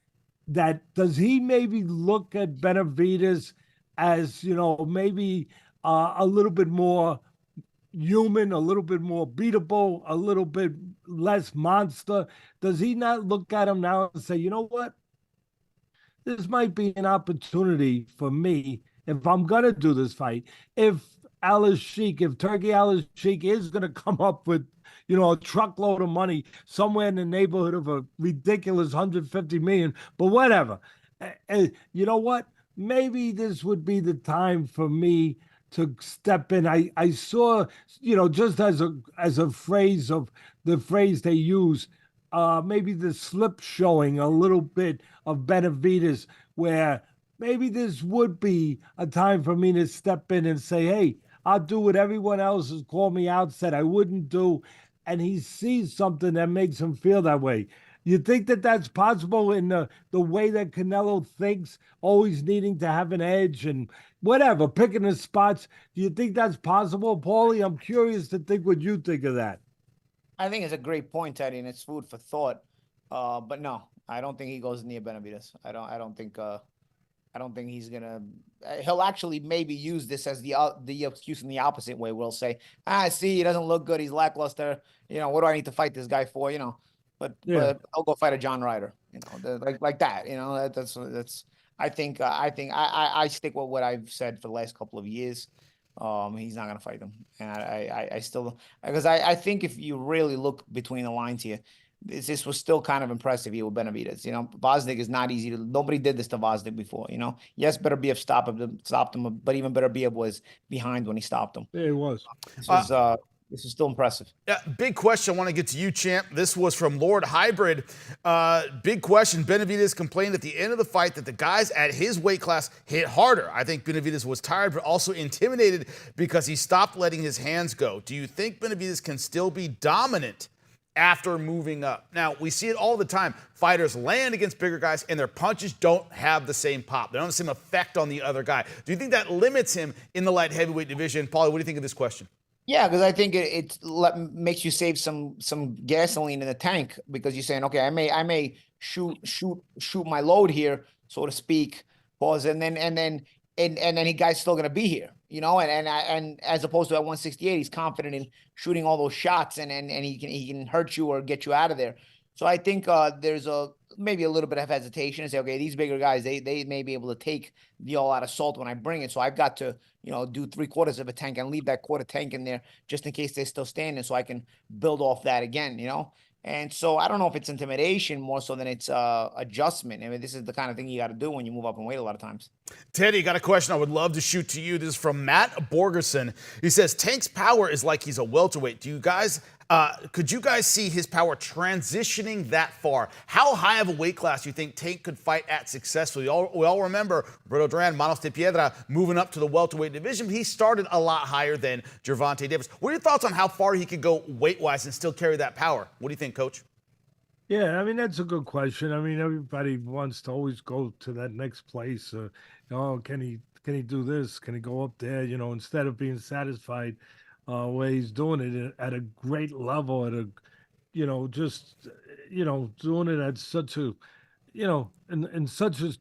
Does he maybe look at Benavidez as, maybe a little bit more human, a little bit more beatable, a little bit less monster? Does he not look at him now and say, you know what? This might be an opportunity for me if I'm going to do this fight. If Turkey Al-Sheikh is going to come up with, a truckload of money somewhere in the neighborhood of a ridiculous 150 million, but whatever. You know what? Maybe this would be the time for me to step in. I saw, just as a phrase of the phrase they use, maybe the slip showing a little bit of Benavidez, where maybe this would be a time for me to step in and say, hey, I'll do what everyone else has called me out, said I wouldn't do. And he sees something that makes him feel that way. You think that that's possible in the way that Canelo thinks, always needing to have an edge and whatever, picking his spots? Do you think that's possible, Paulie? I'm curious to think what you think of that. I think it's a great point, Teddy, and it's food for thought. But no, I don't think he goes near Benavidez. I don't think he's gonna. He'll actually maybe use this as the excuse in the opposite way. We'll say, see, he doesn't look good. He's lackluster. What do I need to fight this guy for? But I'll go fight a John Ryder. Like that. That's. I think I stick with what I've said for the last couple of years. He's not gonna fight him, and I still, because I think if you really look between the lines here, this was still kind of impressive here with Benavidez. Vosnik is not easy nobody did this to Vosnik before, Yes, Beterbiev stopped him, but even Beterbiev was behind when he stopped him. Yeah, it was. This is still impressive. Yeah, big question. I want to get to you, champ. This was from Lord Hybrid. Big question. Benavidez complained at the end of the fight that the guys at his weight class hit harder. I think Benavidez was tired, but also intimidated because he stopped letting his hands go. Do you think Benavidez can still be dominant after moving up? Now, we see it all the time. Fighters land against bigger guys, and their punches don't have the same pop. They don't have the same effect on the other guy. Do you think that limits him in the light heavyweight division? Paulie, what do you think of this question? Yeah, because I think it makes you save some gasoline in the tank, because you're saying, okay, I may shoot my load here, so to speak. Pause, and then he guy's still gonna be here, you know, and as opposed to at 168, he's confident in shooting all those shots, and he can hurt you or get you out of there. So I think there's maybe a little bit of hesitation and say, okay, these bigger guys, they may be able to take the all-out assault when I bring it. So I've got to, you know, do 3/4 of a tank and leave that quarter tank in there just in case they're still standing, so I can build off that again, you know. And so I don't know if it's intimidation more so than it's adjustment. I mean, this is the kind of thing you got to do when you move up in weight a lot of times. Teddy, got a question I would love to shoot to you. This is from Matt Borgerson. He says, Tank's power is like he's a welterweight. Do you guys, could you guys see his power transitioning that far? How high of a weight class do you think Tank could fight at successfully? We all remember Roberto Duran, Manos de Piedra, moving up to the welterweight division. He started a lot higher than Gervonta Davis. What are your thoughts on how far he could go weight-wise and still carry that power? What do you think, Coach? Yeah, I mean, that's a good question. I mean, everybody wants to always go to that next place. Can he do this? Can he go up there? You know, instead of being satisfied where he's doing it at a great level, at a, you know, just, you know, doing it at such a, you know, in such a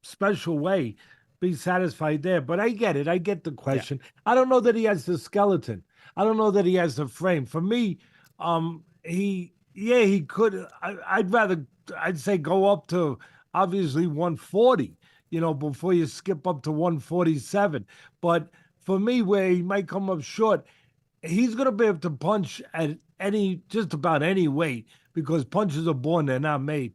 special way, be satisfied there. But I get it. I get the question. Yeah. I don't know that he has the skeleton. I don't know that he has the frame. For me, he could. I'd say go up to obviously 140, you know, before you skip up to 147. But for me, where he might come up short, he's going to be able to punch at just about any weight, because punches are born, they're not made.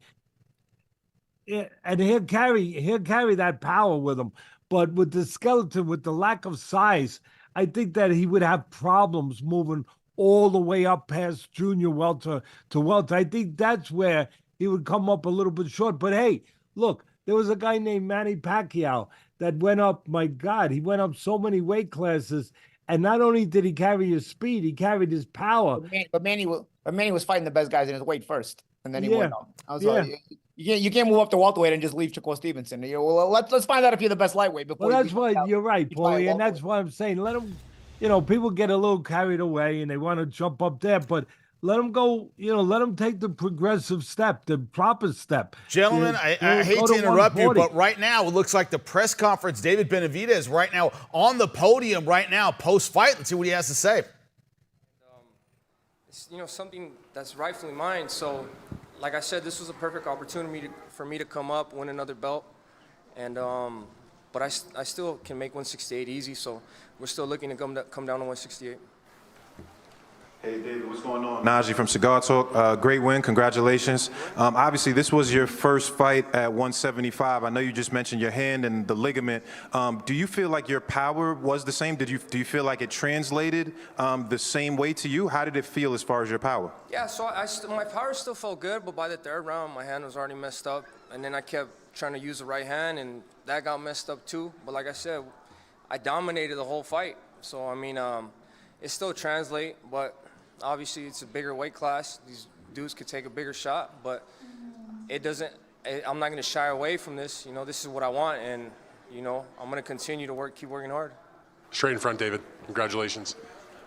Yeah, and he'll carry that power with him. But with the skeleton, with the lack of size, I think that he would have problems moving all the way up past junior welter to welter. I think that's where he would come up a little bit short. But hey, look, there was a guy named Manny Pacquiao that went up, my God, he went up so many weight classes. And not only did he carry his speed, he carried his power. But Manny was fighting the best guys in his weight first, and then he went up. I was like, you can't move up to welterweight and just leave Shakur Stevenson. Well, let's find out if you're the best lightweight before. Well, that's why you're right, Paulie, and that's why I'm saying let him. You know, people get a little carried away and they want to jump up there, but let them go, you know, let them take the progressive step, the proper step. Gentlemen, I hate to interrupt you, but right now it looks like the press conference, David Benavidez right now on the podium right now, post-fight. Let's see what he has to say. It's, you know, something that's rightfully mine. So, like I said, this was a perfect opportunity for me to come up, win another belt. And, but I still can make 168 easy, so we're still looking to come down to 168. Hey, David, what's going on? Najee from Cigar Talk. Great win. Congratulations. Obviously, this was your first fight at 175. I know you just mentioned your hand and the ligament. Do you feel like your power was the same? Do you feel like it translated the same way to you? How did it feel as far as your power? Yeah, so my power still felt good, but by the third round, my hand was already messed up. And then I kept trying to use the right hand, and that got messed up too. But like I said, I dominated the whole fight. So, I mean, it still translates, but obviously it's a bigger weight class. These dudes could take a bigger shot, but it doesn't. I'm not going to shy away from this. You know, this is what I want, and, you know, I'm going to continue to keep working hard. Straight in front, David. Congratulations.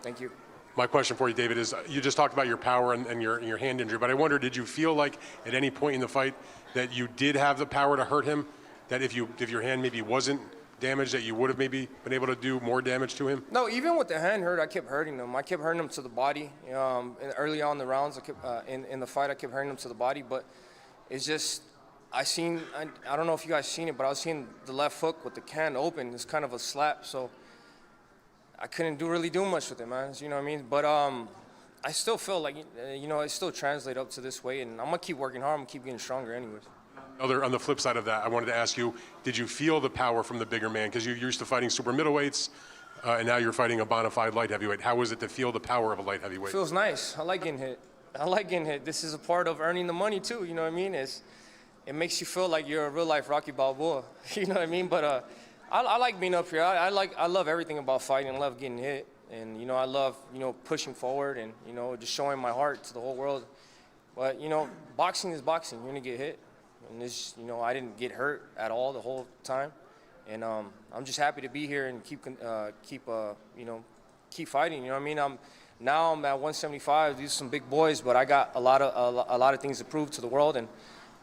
Thank you. My question for you, David, is you just talked about your power and your hand injury, but I wonder, did you feel like at any point in the fight that you did have the power to hurt him, that if your hand maybe wasn't damage, that you would have maybe been able to do more damage to him? No, even with the hand hurt, I kept hurting him. I kept hurting him to the body. Early on in the rounds, I kept, in the fight, I kept hurting him to the body. But it's just, I don't know if you guys seen it, but I was seeing the left hook with the hand open. It's kind of a slap, so I couldn't really do much with it, man. You know what I mean? But I still feel like, you know, it still translates up to this weight, and I'm gonna keep working hard. I'm gonna keep getting stronger, anyways. On the flip side of that, I wanted to ask you, did you feel the power from the bigger man? Because you're used to fighting super middleweights, and now you're fighting a bona fide light heavyweight. How was it to feel the power of a light heavyweight? It feels nice. I like getting hit. This is a part of earning the money too, you know what I mean? It makes you feel like you're a real life Rocky Balboa, you know what I mean? But I like being up here. I love everything about fighting. I love getting hit, and, you know, I love, you know, pushing forward and, you know, just showing my heart to the whole world. But, you know, boxing is boxing. You're gonna get hit. And this, you know, I didn't get hurt at all the whole time, and I'm just happy to be here and keep fighting. You know what I mean? I'm at 175. These are some big boys, but I got a lot of things to prove to the world, and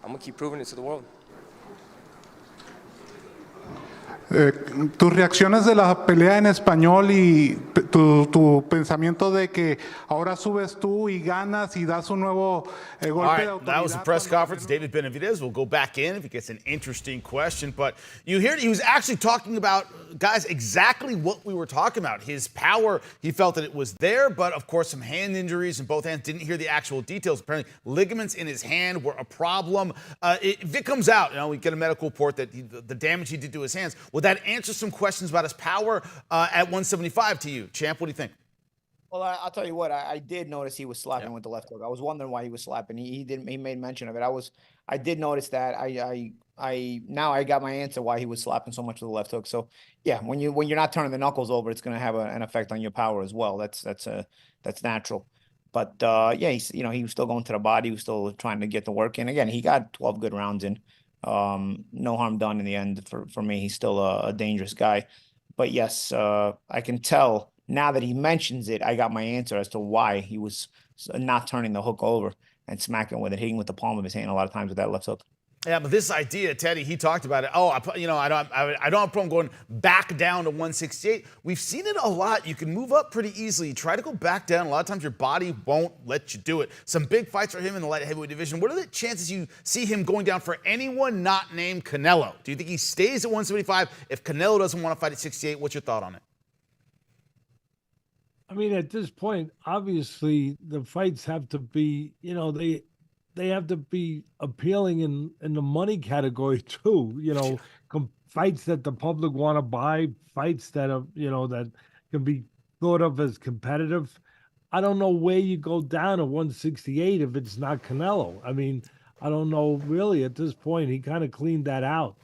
I'm gonna keep proving it to the world. tus reacciones de la pelea en español y tu pensamiento de que ahora subes tú y ganas y das un nuevo All golpe de right, autoridad. that was the press conference. David Benavidez will go back in if he gets an interesting question. But you hear he was actually talking about, guys, exactly what we were talking about. His power, he felt that it was there, but of course some hand injuries in both hands. Didn't hear the actual details. Apparently ligaments in his hand were a problem. If it comes out, we get a medical report that the damage he did to his hands, will that answer some questions about his power at 175 to you? Champ, what do you think? Well, I'll tell you what. I did notice he was slapping with the left hook. I was wondering why he was slapping. He didn't. He made mention of it. I did notice that. Now I got my answer why he was slapping so much with the left hook. So yeah, when you're not turning the knuckles over, it's going to have an effect on your power as well. That's natural. But yeah, he was still going to the body. He was still trying to get the work in. Again, he got 12 good rounds in. No harm done in the end for me. He's still a dangerous guy. But yes, I can tell now that he mentions it, I got my answer as to why he was not turning the hook over and smacking with it, hitting with the palm of his hand a lot of times with that left hook. Yeah, but this idea, Teddy, he talked about it. Oh, I don't have a problem going back down to 168. We've seen it a lot. You can move up pretty easily. You try to go back down. A lot of times your body won't let you do it. Some big fights for him in the light heavyweight division. What are the chances you see him going down for anyone not named Canelo? Do you think he stays at 175? If Canelo doesn't want to fight at 68, what's your thought on it? I mean, at this point, obviously the fights have to be, they have to be appealing in the money category too. Fights that the public want to buy, fights that are that can be thought of as competitive. I don't know where you go down to 168 if it's not Canelo. I mean, I don't know really at this point. He kind of cleaned that out.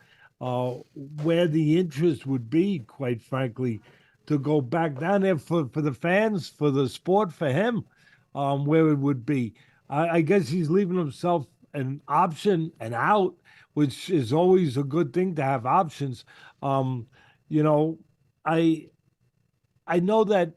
Where the interest would be, quite frankly, to go back down there for the fans, for the sport, for him, where it would be. I guess he's leaving himself an option, an out, which is always a good thing to have options. I know that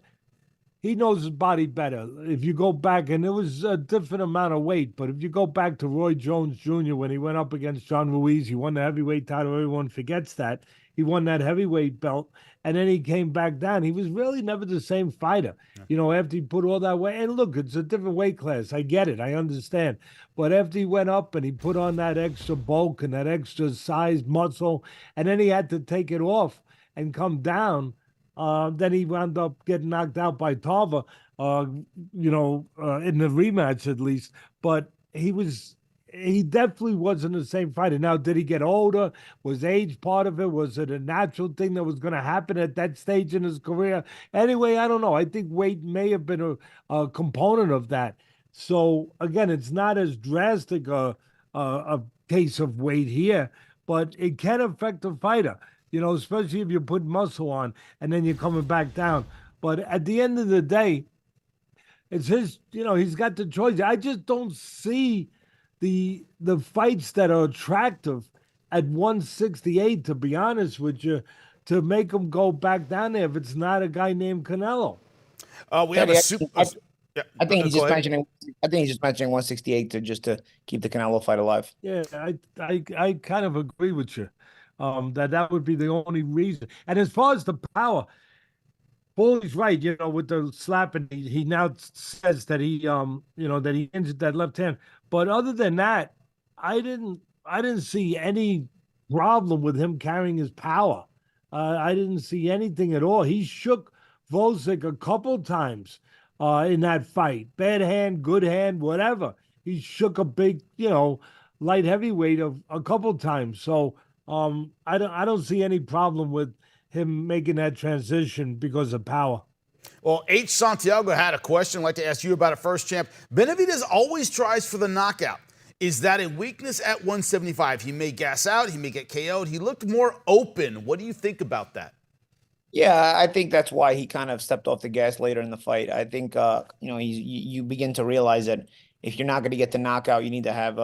he knows his body better. If you go back, and it was a different amount of weight, but if you go back to Roy Jones Jr. when he went up against John Ruiz, he won the heavyweight title. Everyone forgets that. He won that heavyweight belt, and then he came back down. He was really never the same fighter, after he put all that weight. And look, it's a different weight class. I get it. I understand. But after he went up and he put on that extra bulk and that extra size muscle, and then he had to take it off and come down, then he wound up getting knocked out by Tarver, in the rematch at least. But he definitely wasn't the same fighter. Now, did he get older? Was age part of it? Was it a natural thing that was going to happen at that stage in his career? Anyway, I don't know. I think weight may have been a component of that. So, again, it's not as drastic a case of weight here, but it can affect a fighter, especially if you put muscle on and then you're coming back down. But at the end of the day, it's his, he's got the choice. I just don't see the fights that are attractive at 168, to be honest with you, to make him go back down there if it's not a guy named Canelo. We have a super. I think he's just mentioning. I think he's just mentioning 168 to keep the Canelo fight alive. Yeah, I kind of agree with you. That would be the only reason. And as far as the power, Paulie's right. With the slapping, he now says that he that he injured that left hand. But other than that, I didn't see any problem with him carrying his power. I didn't see anything at all. He shook Volcik a couple times in that fight. Bad hand, good hand, whatever. He shook a big, light heavyweight a couple times. So I don't see any problem with him making that transition because of power. Well, H. Santiago had a question. I'd like to ask you about it first, Champ. Benavidez always tries for the knockout. Is that a weakness at 175? He may gas out. He may get KO'd. He looked more open. What do you think about that? Yeah, I think that's why he kind of stepped off the gas later in the fight. I think, you begin to realize that if you're not going to get the knockout, you need to have,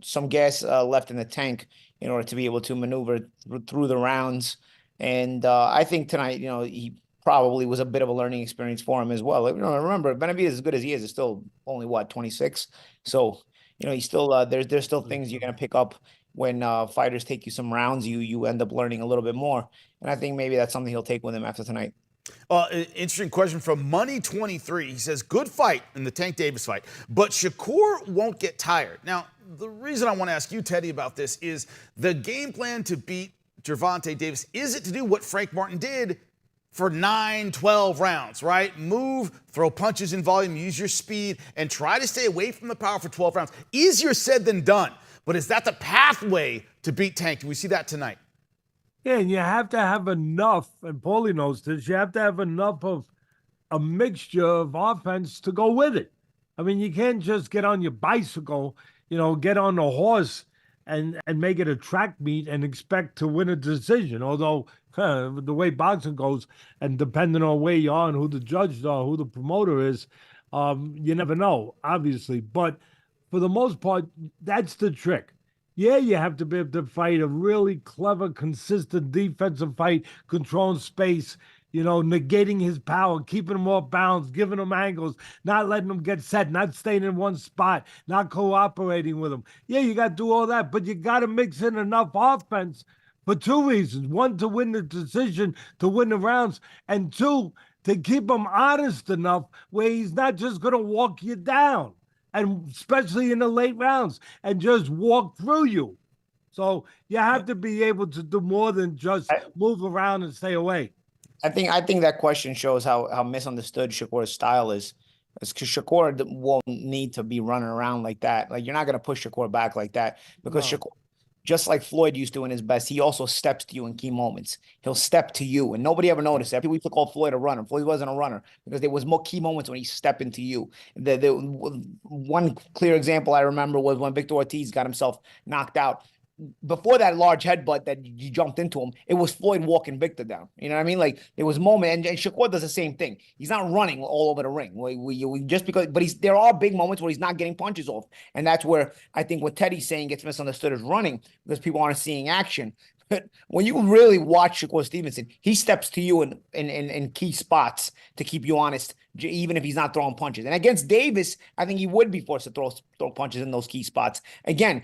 some gas left in the tank in order to be able to maneuver through the rounds. And I think tonight, he probably was a bit of a learning experience for him as well. Remember, Benavidez, as good as he is still only 26. So, he's still there's still things you're going to pick up when fighters take you some rounds, you end up learning a little bit more. And I think maybe that's something he'll take with him after tonight. Interesting question from Money23. He says, good fight in the Tank Davis fight, but Shakur won't get tired. Now, the reason I want to ask you, Teddy, about this is the game plan to beat Gervonta Davis. Is it to do what Frank Martin did for 9, 12 rounds, right? Move, throw punches in volume, use your speed, and try to stay away from the power for 12 rounds? Easier said than done, but is that the pathway to beat Tank? Do we see that tonight? Yeah, and you have to have enough, and Paulie knows this, you have to have enough of a mixture of offense to go with it. I mean, you can't just get on your bicycle, get on the horse and make it a track meet and expect to win a decision. Although the way boxing goes, and depending on where you are and who the judges are, who the promoter is, you never know, obviously. But for the most part, that's the trick. Yeah, you have to be able to fight a really clever, consistent defensive fight, controlling space, negating his power, keeping him off balance, giving him angles, not letting him get set, not staying in one spot, not cooperating with him. Yeah, you got to do all that, but you got to mix in enough offense for two reasons. One, to win the decision, to win the rounds, and two, to keep him honest enough where he's not just going to walk you down, and especially in the late rounds, and just walk through you. So you have to be able to do more than just move around and stay away. I think that question shows how misunderstood Shakur's style is. Because Shakur won't need to be running around like that. Like, you're not going to push Shakur back like that, because Shakur, just like Floyd used to in his best, he also steps to you in key moments. He'll step to you, and nobody ever noticed that. People used to call Floyd a runner. Floyd wasn't a runner because there was more key moments when he stepped into you. The one clear example I remember was when Victor Ortiz got himself knocked out. Before that large headbutt that you jumped into him, it was Floyd walking Victor down. You know what I mean? Like, there was a moment, and Shakur does the same thing. He's not running all over the ring. There are big moments where he's not getting punches off, and that's where I think what Teddy's saying gets misunderstood as running, because people aren't seeing action. But when you really watch Shakur Stevenson, he steps to you in key spots to keep you honest, even if he's not throwing punches. And against Davis, I think he would be forced to throw punches in those key spots. Again,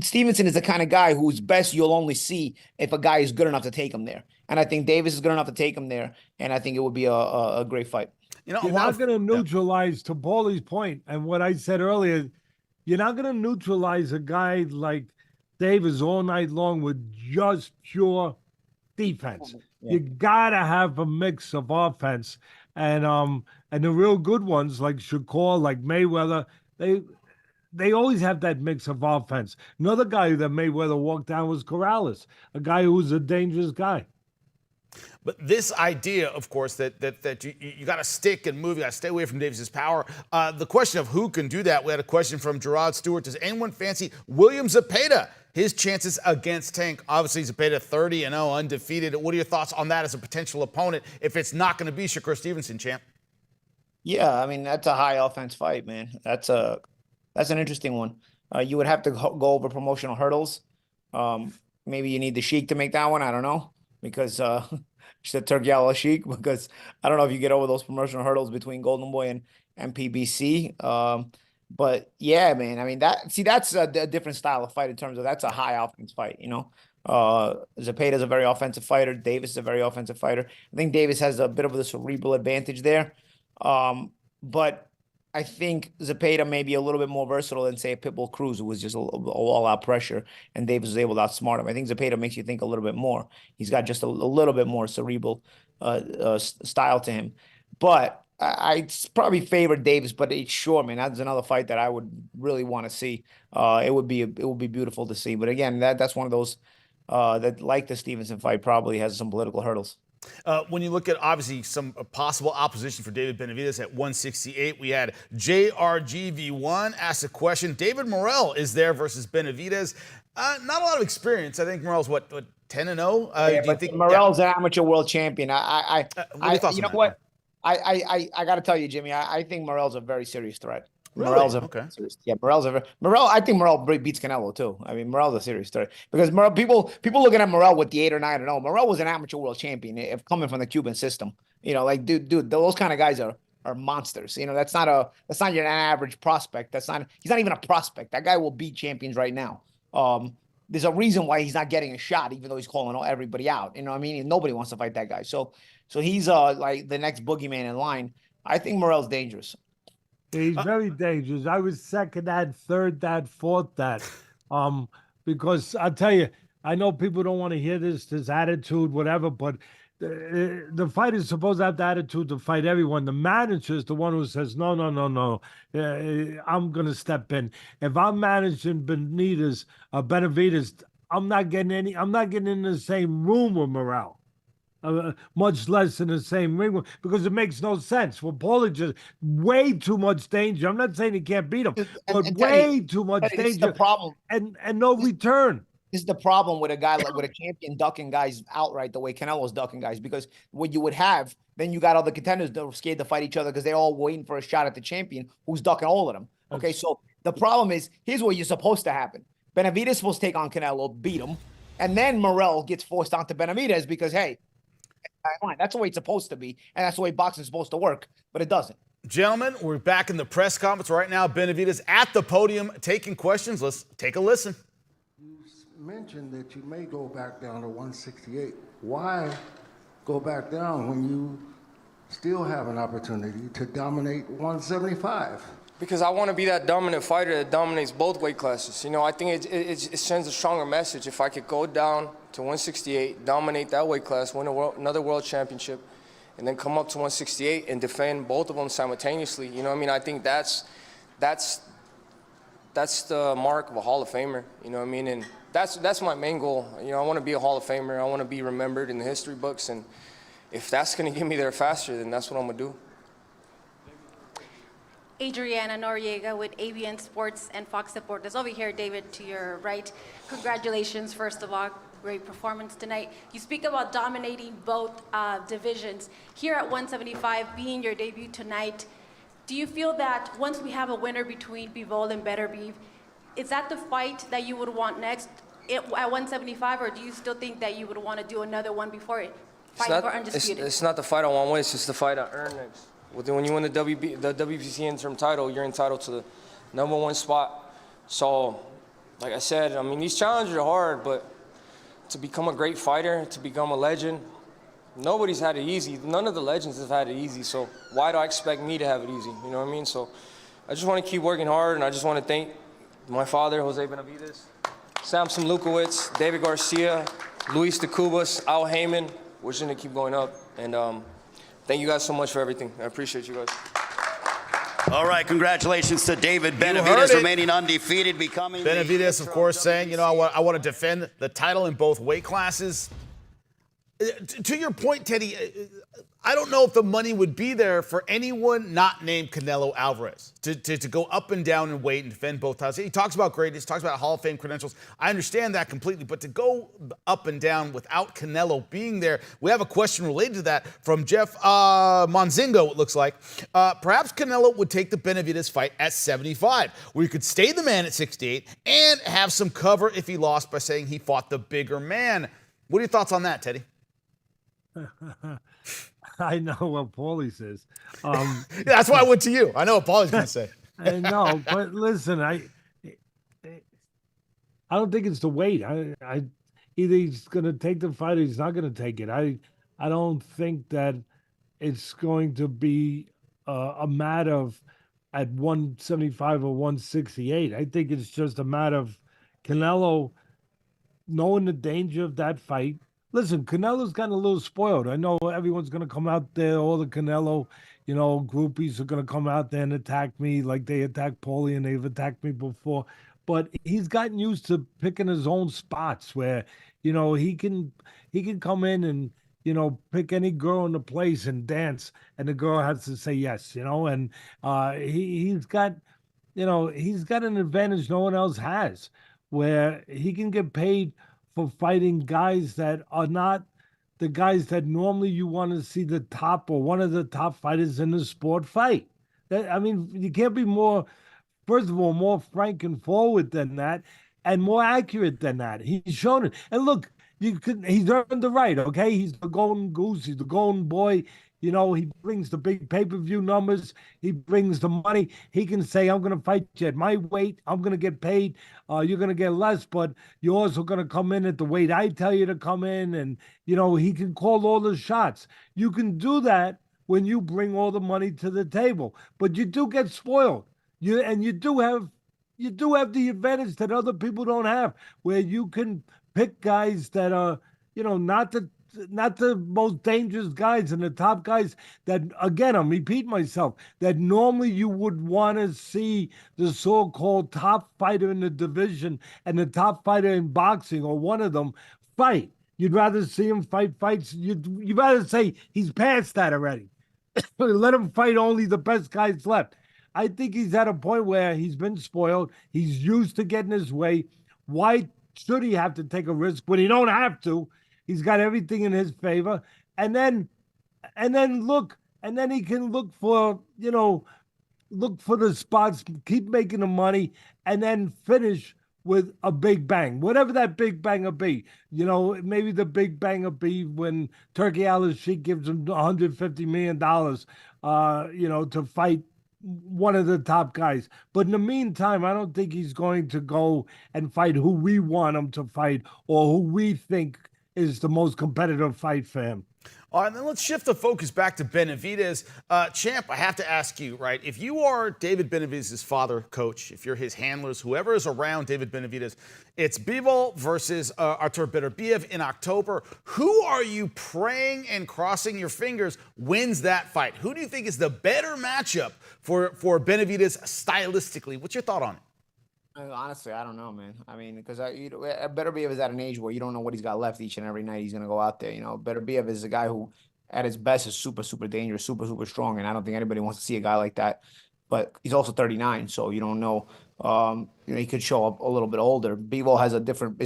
Stevenson is the kind of guy whose best you'll only see if a guy is good enough to take him there. And I think Davis is good enough to take him there, and I think it would be a great fight. You're not going to neutralize, to Paulie's point, and what I said earlier, you're not going to neutralize a guy like Davis all night long with just pure defense. Yeah. You gotta have a mix of offense, and the real good ones like Shakur, like Mayweather, they always have that mix of offense. Another guy that Mayweather walked down was Corrales, a guy who's a dangerous guy. But this idea, of course, that you got to stick and move, you got to stay away from Davis's power. The question of who can do that, we had a question from Gerard Stewart. Does anyone fancy William Zepeda? His chances against Tank, obviously Zepeda 30-0, undefeated. What are your thoughts on that as a potential opponent if it's not going to be Shakur Stevenson, champ? Yeah, I mean, that's a high offense fight, man. That's an interesting one. You would have to go over promotional hurdles. Maybe you need the Sheik to make that one. I don't know, because the Turkey Al Sheik, because I don't know if you get over those promotional hurdles between Golden Boy and PBC. But yeah, man, I mean, that's a different style of fight in terms of that's a high offense fight, Zepeda is a very offensive fighter. Davis is a very offensive fighter. I think Davis has a bit of the cerebral advantage there. But I think Zepeda may be a little bit more versatile than, say, Pitbull Cruz, who was just all-out pressure, and Davis was able to outsmart him. I think Zepeda makes you think a little bit more. He's got just a little bit more cerebral style to him. But I'd probably favor Davis, but it's sure, man, that's another fight that I would really want to see. It would be beautiful to see. But again, that's one of those that, like the Stevenson fight, probably has some political hurdles. When you look at, obviously, some possible opposition for David Benavidez at 168, we had JRGV1 ask a question. David Morrell is there versus Benavidez. Not a lot of experience. I think Morrell's, what 10-0? Yeah, do you think Morrell's an amateur world champion? You know what? I got to tell you, Jimmy, I think Morrell's a very serious threat. Really? Morrell's okay. Morrell. I think Morrell beats Canelo too. I mean, Morrell's a serious threat because Morrell, people looking at Morrell with the 8 or 9-0. Morrell was an amateur world champion if coming from the Cuban system. Like, dude, those kind of guys are monsters. That's not your average prospect. He's not even a prospect. That guy will beat champions right now. there's a reason why he's not getting a shot, even though he's calling everybody out. You know what I mean? And nobody wants to fight that guy. So he's like the next boogeyman in line. I think Morrell's dangerous. He's very dangerous. I was second that, third that, fourth that. Because I'll tell you, I know people don't want to hear this attitude, whatever, but the fighter is supposed to have the attitude to fight everyone. The manager is the one who says, no, I'm going to step in. If I'm managing Benavidez, I'm not getting in the same room with Morrell. Much less in the same ring, because it makes no sense. Well, Paulie just way too much danger. I'm not saying he can't beat him, but way too much danger. This is the problem. And no return. This is the problem with a guy with a champion ducking guys outright the way Canelo's ducking guys, because what you would have, then you got other contenders that are scared to fight each other because they're all waiting for a shot at the champion who's ducking all of them. Okay, so the problem is, here's what you're supposed to happen. Benavidez is supposed to take on Canelo, beat him, and then Morrell gets forced onto Benavidez because, hey, that's the way it's supposed to be, and that's the way boxing is supposed to work, but it doesn't. Gentlemen, we're back in the press conference right now. Benavidez at the podium taking questions. Let's take a listen. You mentioned that you may go back down to 168. Why go back down when you still have an opportunity to dominate 175? Because I want to be that dominant fighter that dominates both weight classes. You know, I think it sends a stronger message if I could go down to 168, dominate that weight class, win another world championship, and then come up to 168 and defend both of them simultaneously. You know what I mean? I think that's the mark of a Hall of Famer. You know what I mean? And that's my main goal. You know, I want to be a Hall of Famer. I want to be remembered in the history books. And if that's going to get me there faster, then that's what I'm going to do. Adriana Noriega with ABN Sports and Fox Deportes. Over here, David, to your right. Congratulations, first of all. Great performance tonight. You speak about dominating both divisions. Here at 175, being your debut tonight, do you feel that once we have a winner between Bivol and Beterbiev, is that the fight that you would want next at 175, or do you still think that you would want to do another one before it? Fight for undisputed. It's not the fight I want to win, it's just the fight I earn next. When you win the WBC interim title, you're entitled to the #1 spot. So, like I said, I mean, these challenges are hard, but to become a great fighter, to become a legend, nobody's had it easy. None of the legends have had it easy, so why do I expect me to have it easy? You know what I mean? So I just want to keep working hard, and I just want to thank my father, Jose Benavidez, Samson Lukowicz, David Garcia, Luis de Cubas, Al Heyman. We're just going to keep going up, and thank you guys so much for everything. I appreciate you guys. All right, congratulations to David Benavidez, remaining undefeated, becoming Benavidez, of course, saying, you know, I want to defend the title in both weight classes. To your point, Teddy, I don't know if the money would be there for anyone not named Canelo Alvarez to go up and down in weight and defend both titles. He talks about greatness, talks about Hall of Fame credentials. I understand that completely, but to go up and down without Canelo being there, we have a question related to that from Jeff Monzingo, it looks like. Perhaps Canelo would take the Benavidez fight at 75, where he could stay the man at 68 and have some cover if he lost by saying he fought the bigger man. What are your thoughts on that, Teddy? I know what Paulie says. That's why I went to you. I know what Paulie's going to say. I know, but listen, I don't think it's the weight. I either he's going to take the fight or he's not going to take it. I don't think that it's going to be a matter of at 175 or 168. I think it's just a matter of Canelo knowing the danger of that fight. Listen, Canelo's gotten a little spoiled. I know everyone's going to come out there, all the Canelo, groupies are going to come out there and attack me like they attacked Paulie and they've attacked me before. But he's gotten used to picking his own spots where, he can come in and, pick any girl in the place and dance, and the girl has to say yes, and he's got an advantage no one else has, where he can get paid for fighting guys that are not the guys that normally you want to see the top or one of the top fighters in the sport fight. You can't be more, first of all, more frank and forward than that and more accurate than that. He's shown it. And look, he's earned the right, okay? He's the golden goose. He's the golden boy. You know, he brings the big pay-per-view numbers. He brings the money. He can say, I'm going to fight you at my weight. I'm going to get paid. You're going to get less, but you're also going to come in at the weight I tell you to come in. And, you know, he can call all the shots. You can do that when you bring all the money to the table. But you do get spoiled. You do have the advantage that other people don't have, where you can pick guys that are, you know, not the most dangerous guys and the top guys that, again, I'm repeating myself, that normally you would want to see the so-called top fighter in the division and the top fighter in boxing, or one of them, fight. You'd rather see him fight fights. You'd rather say he's past that already. Let him fight only the best guys left. I think he's at a point where he's been spoiled. He's used to getting his way. Why should he have to take a risk when he don't have to? He's got everything in his favor. And then he can look for the spots, keep making the money, and then finish with a big bang, whatever that big bang will be. You know, maybe the big bang will be when Turkey Al-Sheikh gives him $150 million, to fight one of the top guys. But in the meantime, I don't think he's going to go and fight who we want him to fight or who we think is the most competitive fight for him. All right, then let's shift the focus back to Benavidez. Champ, I have to ask you, right, if you are David Benavidez' father, coach, if you're his handlers, whoever is around David Benavidez, it's Bivol versus Artur Beterbiev in October. Who are you praying and crossing your fingers wins that fight? Who do you think is the better matchup for Benavidez stylistically? What's your thought on it? Honestly, I don't know, man. I mean, because Beterbiev is at an age where you don't know what he's got left each and every night he's going to go out there. You know, Beterbiev is a guy who, at his best, is super, super dangerous, super, super strong, and I don't think anybody wants to see a guy like that. But he's also 39, so you don't know. He could show up a little bit older. Bivol is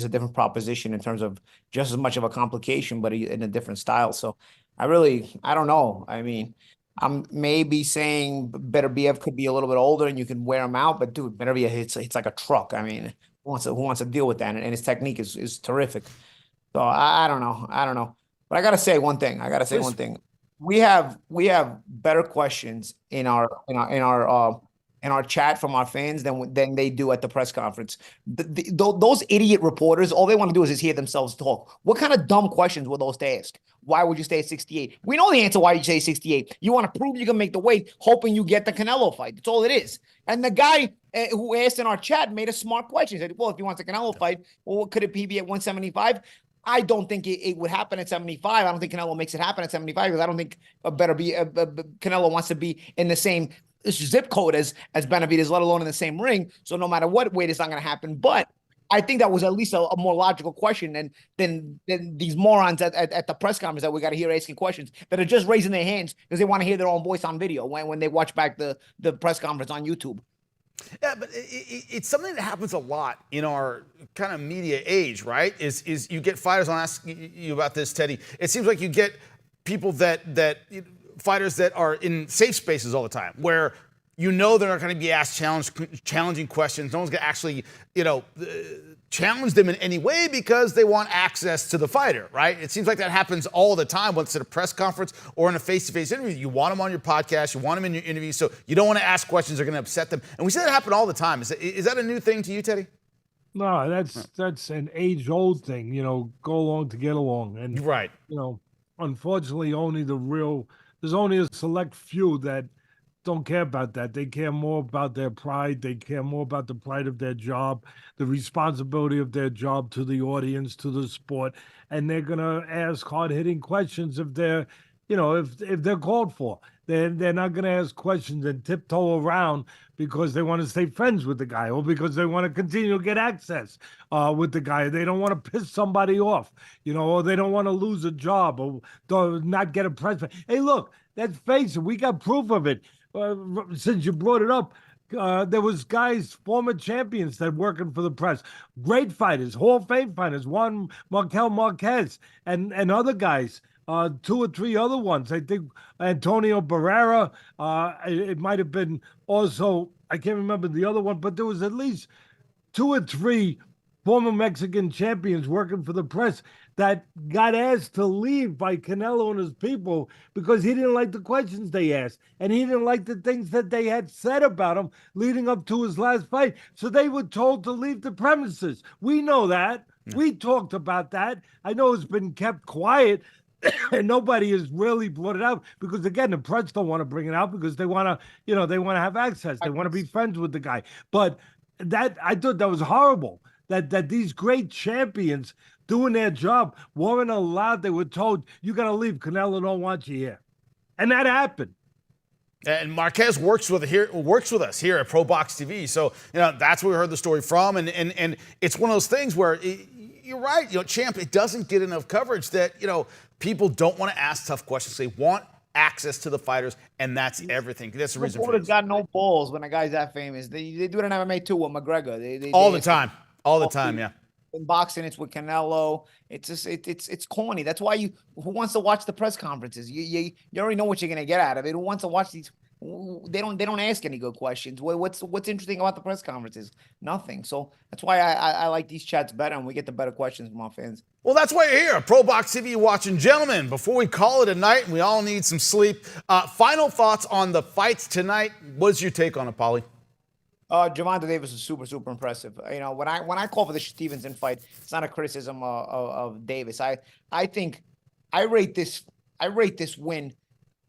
a different proposition in terms of just as much of a complication, but in a different style. So I don't know. I mean, I'm maybe saying Beterbiev could be a little bit older and you can wear him out, but dude, Beterbiev hits like a truck. I mean, who wants to deal with that? And his technique is terrific. So I don't know. But I gotta say one thing. We have better questions in our chat from our fans than they do at the press conference. Those idiot reporters, all they want to do is just hear themselves talk. What kind of dumb questions were those to ask? Why would you stay at 68? We know the answer why you stay at 68. You want to prove you can make the weight, hoping you get the Canelo fight. That's all it is. And the guy who asked in our chat made a smart question. He said, well, if he wants a Canelo fight, well, could it be at 175? I don't think it would happen at 75. I don't think Canelo makes it happen at 75 because I don't think Canelo wants to be in the same zip code as Benavidez, let alone in the same ring. So no matter what weight, it's not going to happen. But I think that was at least a more logical question than these morons at the press conference that we got to hear asking questions that are just raising their hands because they want to hear their own voice on video when they watch back the press conference on YouTube. Yeah, but it's something that happens a lot in our kind of media age, right? Is you get fighters, I'll ask you about this, Teddy. It seems like you get people fighters that are in safe spaces all the time, where they're not going to be asked challenging questions. No one's going to actually, challenge them in any way because they want access to the fighter, right? It seems like that happens all the time, whether it's at a press conference or in a face-to-face interview. You want them on your podcast, you want them in your interview, so you don't want to ask questions that are going to upset them. And we see that happen all the time. Is that a new thing to you, Teddy? No, that's an age-old thing, go along to get along. And, right. Unfortunately, there's only a select few that don't care about that. They care more about their pride. They care more about the pride of their job, the responsibility of their job to the audience, to the sport. And they're going to ask hard-hitting questions if they're, if they're called for. They're not going to ask questions and tiptoe around because they want to stay friends with the guy or because they want to continue to get access with the guy. They don't want to piss somebody off, or they don't want to lose a job or not get a press. Hey, look, let's face it. We got proof of it. Since you brought it up, there was guys, former champions that working for the press, great fighters, Hall of Fame fighters, Juan Marquel Marquez and other guys, 2 or 3 other ones. I think Antonio Barrera, it might have been also, I can't remember the other one, but there was at least 2 or 3 former Mexican champions working for the press that got asked to leave by Canelo and his people because he didn't like the questions they asked. And he didn't like the things that they had said about him leading up to his last fight. So they were told to leave the premises. We know that. We talked about that. I know it's been kept quiet. And nobody has really brought it out because, again, the press don't want to bring it out because they want to, they want to have access. They want to be friends with the guy. But that, I thought that was horrible. That these great champions doing their job weren't allowed. They were told, you got to leave. Canelo don't want you here. And that happened. And Marquez works with us here at ProBox TV. So, that's where we heard the story from. And it's one of those things where you're right, Champ, it doesn't get enough coverage that, people don't want to ask tough questions. They want access to the fighters, and that's everything. That's the reason for Reporters got no balls when a guy's that famous. They do it in MMA too with McGregor. All the time, yeah. In boxing, it's with Canelo. It's just it's corny. That's why who wants to watch the press conferences? You already know what you're gonna get out of it. Who wants to watch these? They don't ask any good questions. What's interesting about the press conferences? Nothing. So that's why I like these chats better, and we get the better questions from our fans. Well, that's why you're here. ProBox TV watching. Gentlemen, before we call it a night, we all need some sleep. Final thoughts on the fights tonight. What's your take on it, Paulie? Gervonta Davis is super, super impressive. When I call for the Stevenson fight, it's not a criticism of Davis. I think I rate this win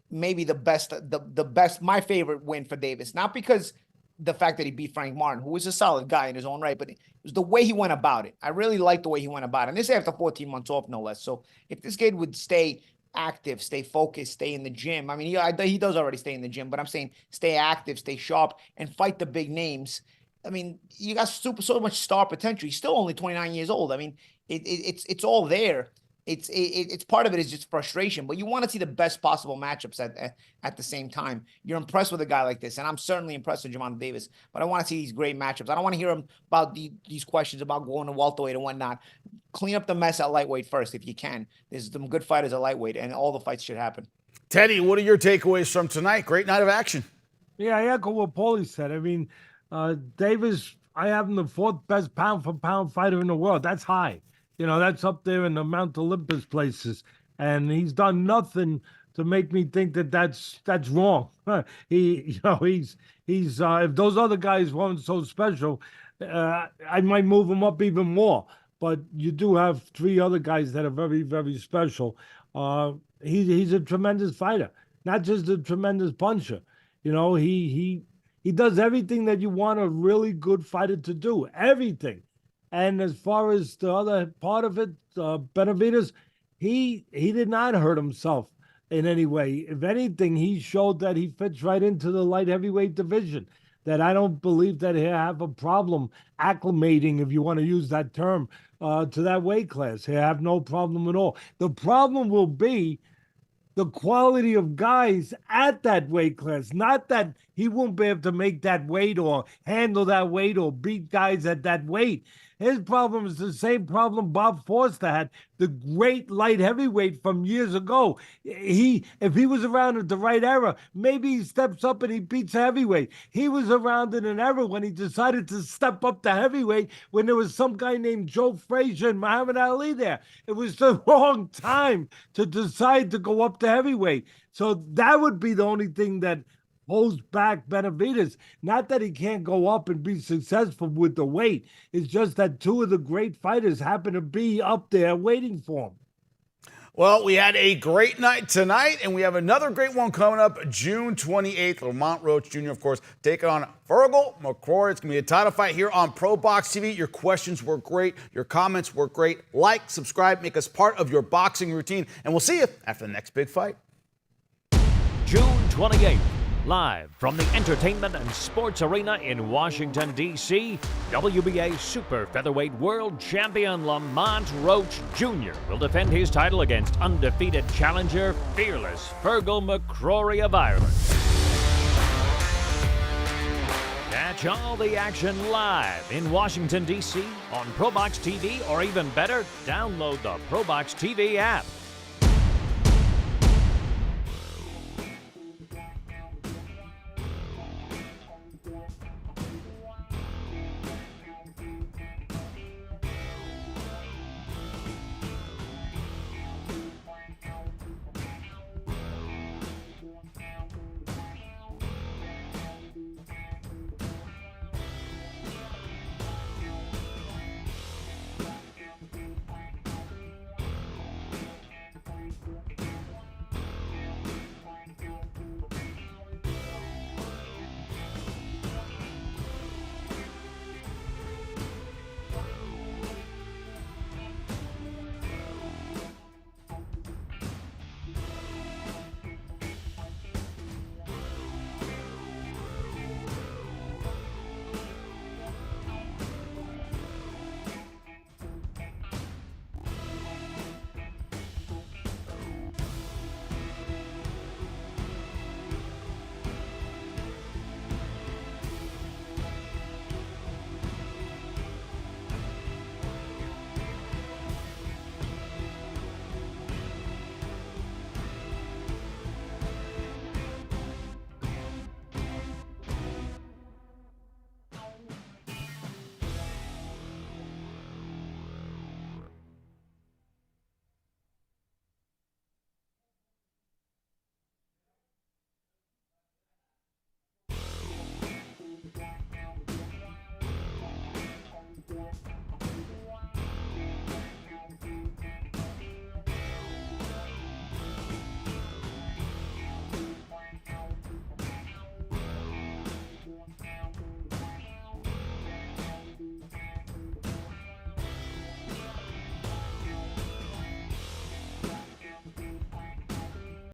maybe the best, my favorite win for Davis. Not because the fact that he beat Frank Martin, who was a solid guy in his own right, but it was the way he went about it. I really liked the way he went about it. And this after 14 months off, no less. So if this kid would stay active, stay focused, stay in the gym. I mean, he does already stay in the gym, but I'm saying stay active, stay sharp, and fight the big names. I mean, you got so much star potential. He's still only 29 years old. I mean, it's all there. It's part of it is just frustration, but you want to see the best possible matchups at the same time. You're impressed with a guy like this, and I'm certainly impressed with Gervonta Davis, but I want to see these great matchups. I don't want to hear him about these questions about going to welterweight and whatnot. Clean up the mess at lightweight first if you can. There's some good fighters at lightweight, and all the fights should happen. Teddy, what are your takeaways from tonight? Great night of action. Yeah, I echo what Paulie said. I mean, Davis, I have him the 4th best pound-for-pound fighter in the world. That's high. That's up there in the Mount Olympus places. And he's done nothing to make me think that that's wrong. He's if those other guys weren't so special, I might move him up even more. But you do have 3 other guys that are very, very special. He's a tremendous fighter, not just a tremendous puncher. He does everything that you want a really good fighter to do, everything. And as far as the other part of it, Benavidez, he did not hurt himself in any way. If anything, he showed that he fits right into the light heavyweight division, that I don't believe that he'll have a problem acclimating, if you want to use that term, to that weight class. He'll have no problem at all. The problem will be the quality of guys at that weight class, not that he won't be able to make that weight or handle that weight or beat guys at that weight. His problem is the same problem Bob Foster had, the great light heavyweight from years ago. If he was around at the right era, maybe he steps up and he beats heavyweight. He was around in an era when he decided to step up to heavyweight when there was some guy named Joe Frazier and Muhammad Ali there. It was the wrong time to decide to go up to heavyweight. So that would be the only thing that holds back Benavidez. Not that he can't go up and be successful with the weight. It's just that 2 of the great fighters happen to be up there waiting for him. Well, we had a great night tonight, and we have another great one coming up June 28th. Lamont Roach Jr., of course, taking on Fergal McCrory. It's going to be a title fight here on ProBox TV. Your questions were great. Your comments were great. Like, subscribe, make us part of your boxing routine, and we'll see you after the next big fight. June 28th. Live from the Entertainment and Sports Arena in Washington, D.C., WBA Super Featherweight World Champion Lamont Roach Jr. will defend his title against undefeated challenger, fearless Fergal McCrory of Ireland. Catch all the action live in Washington, D.C. on ProBox TV, or even better, download the ProBox TV app.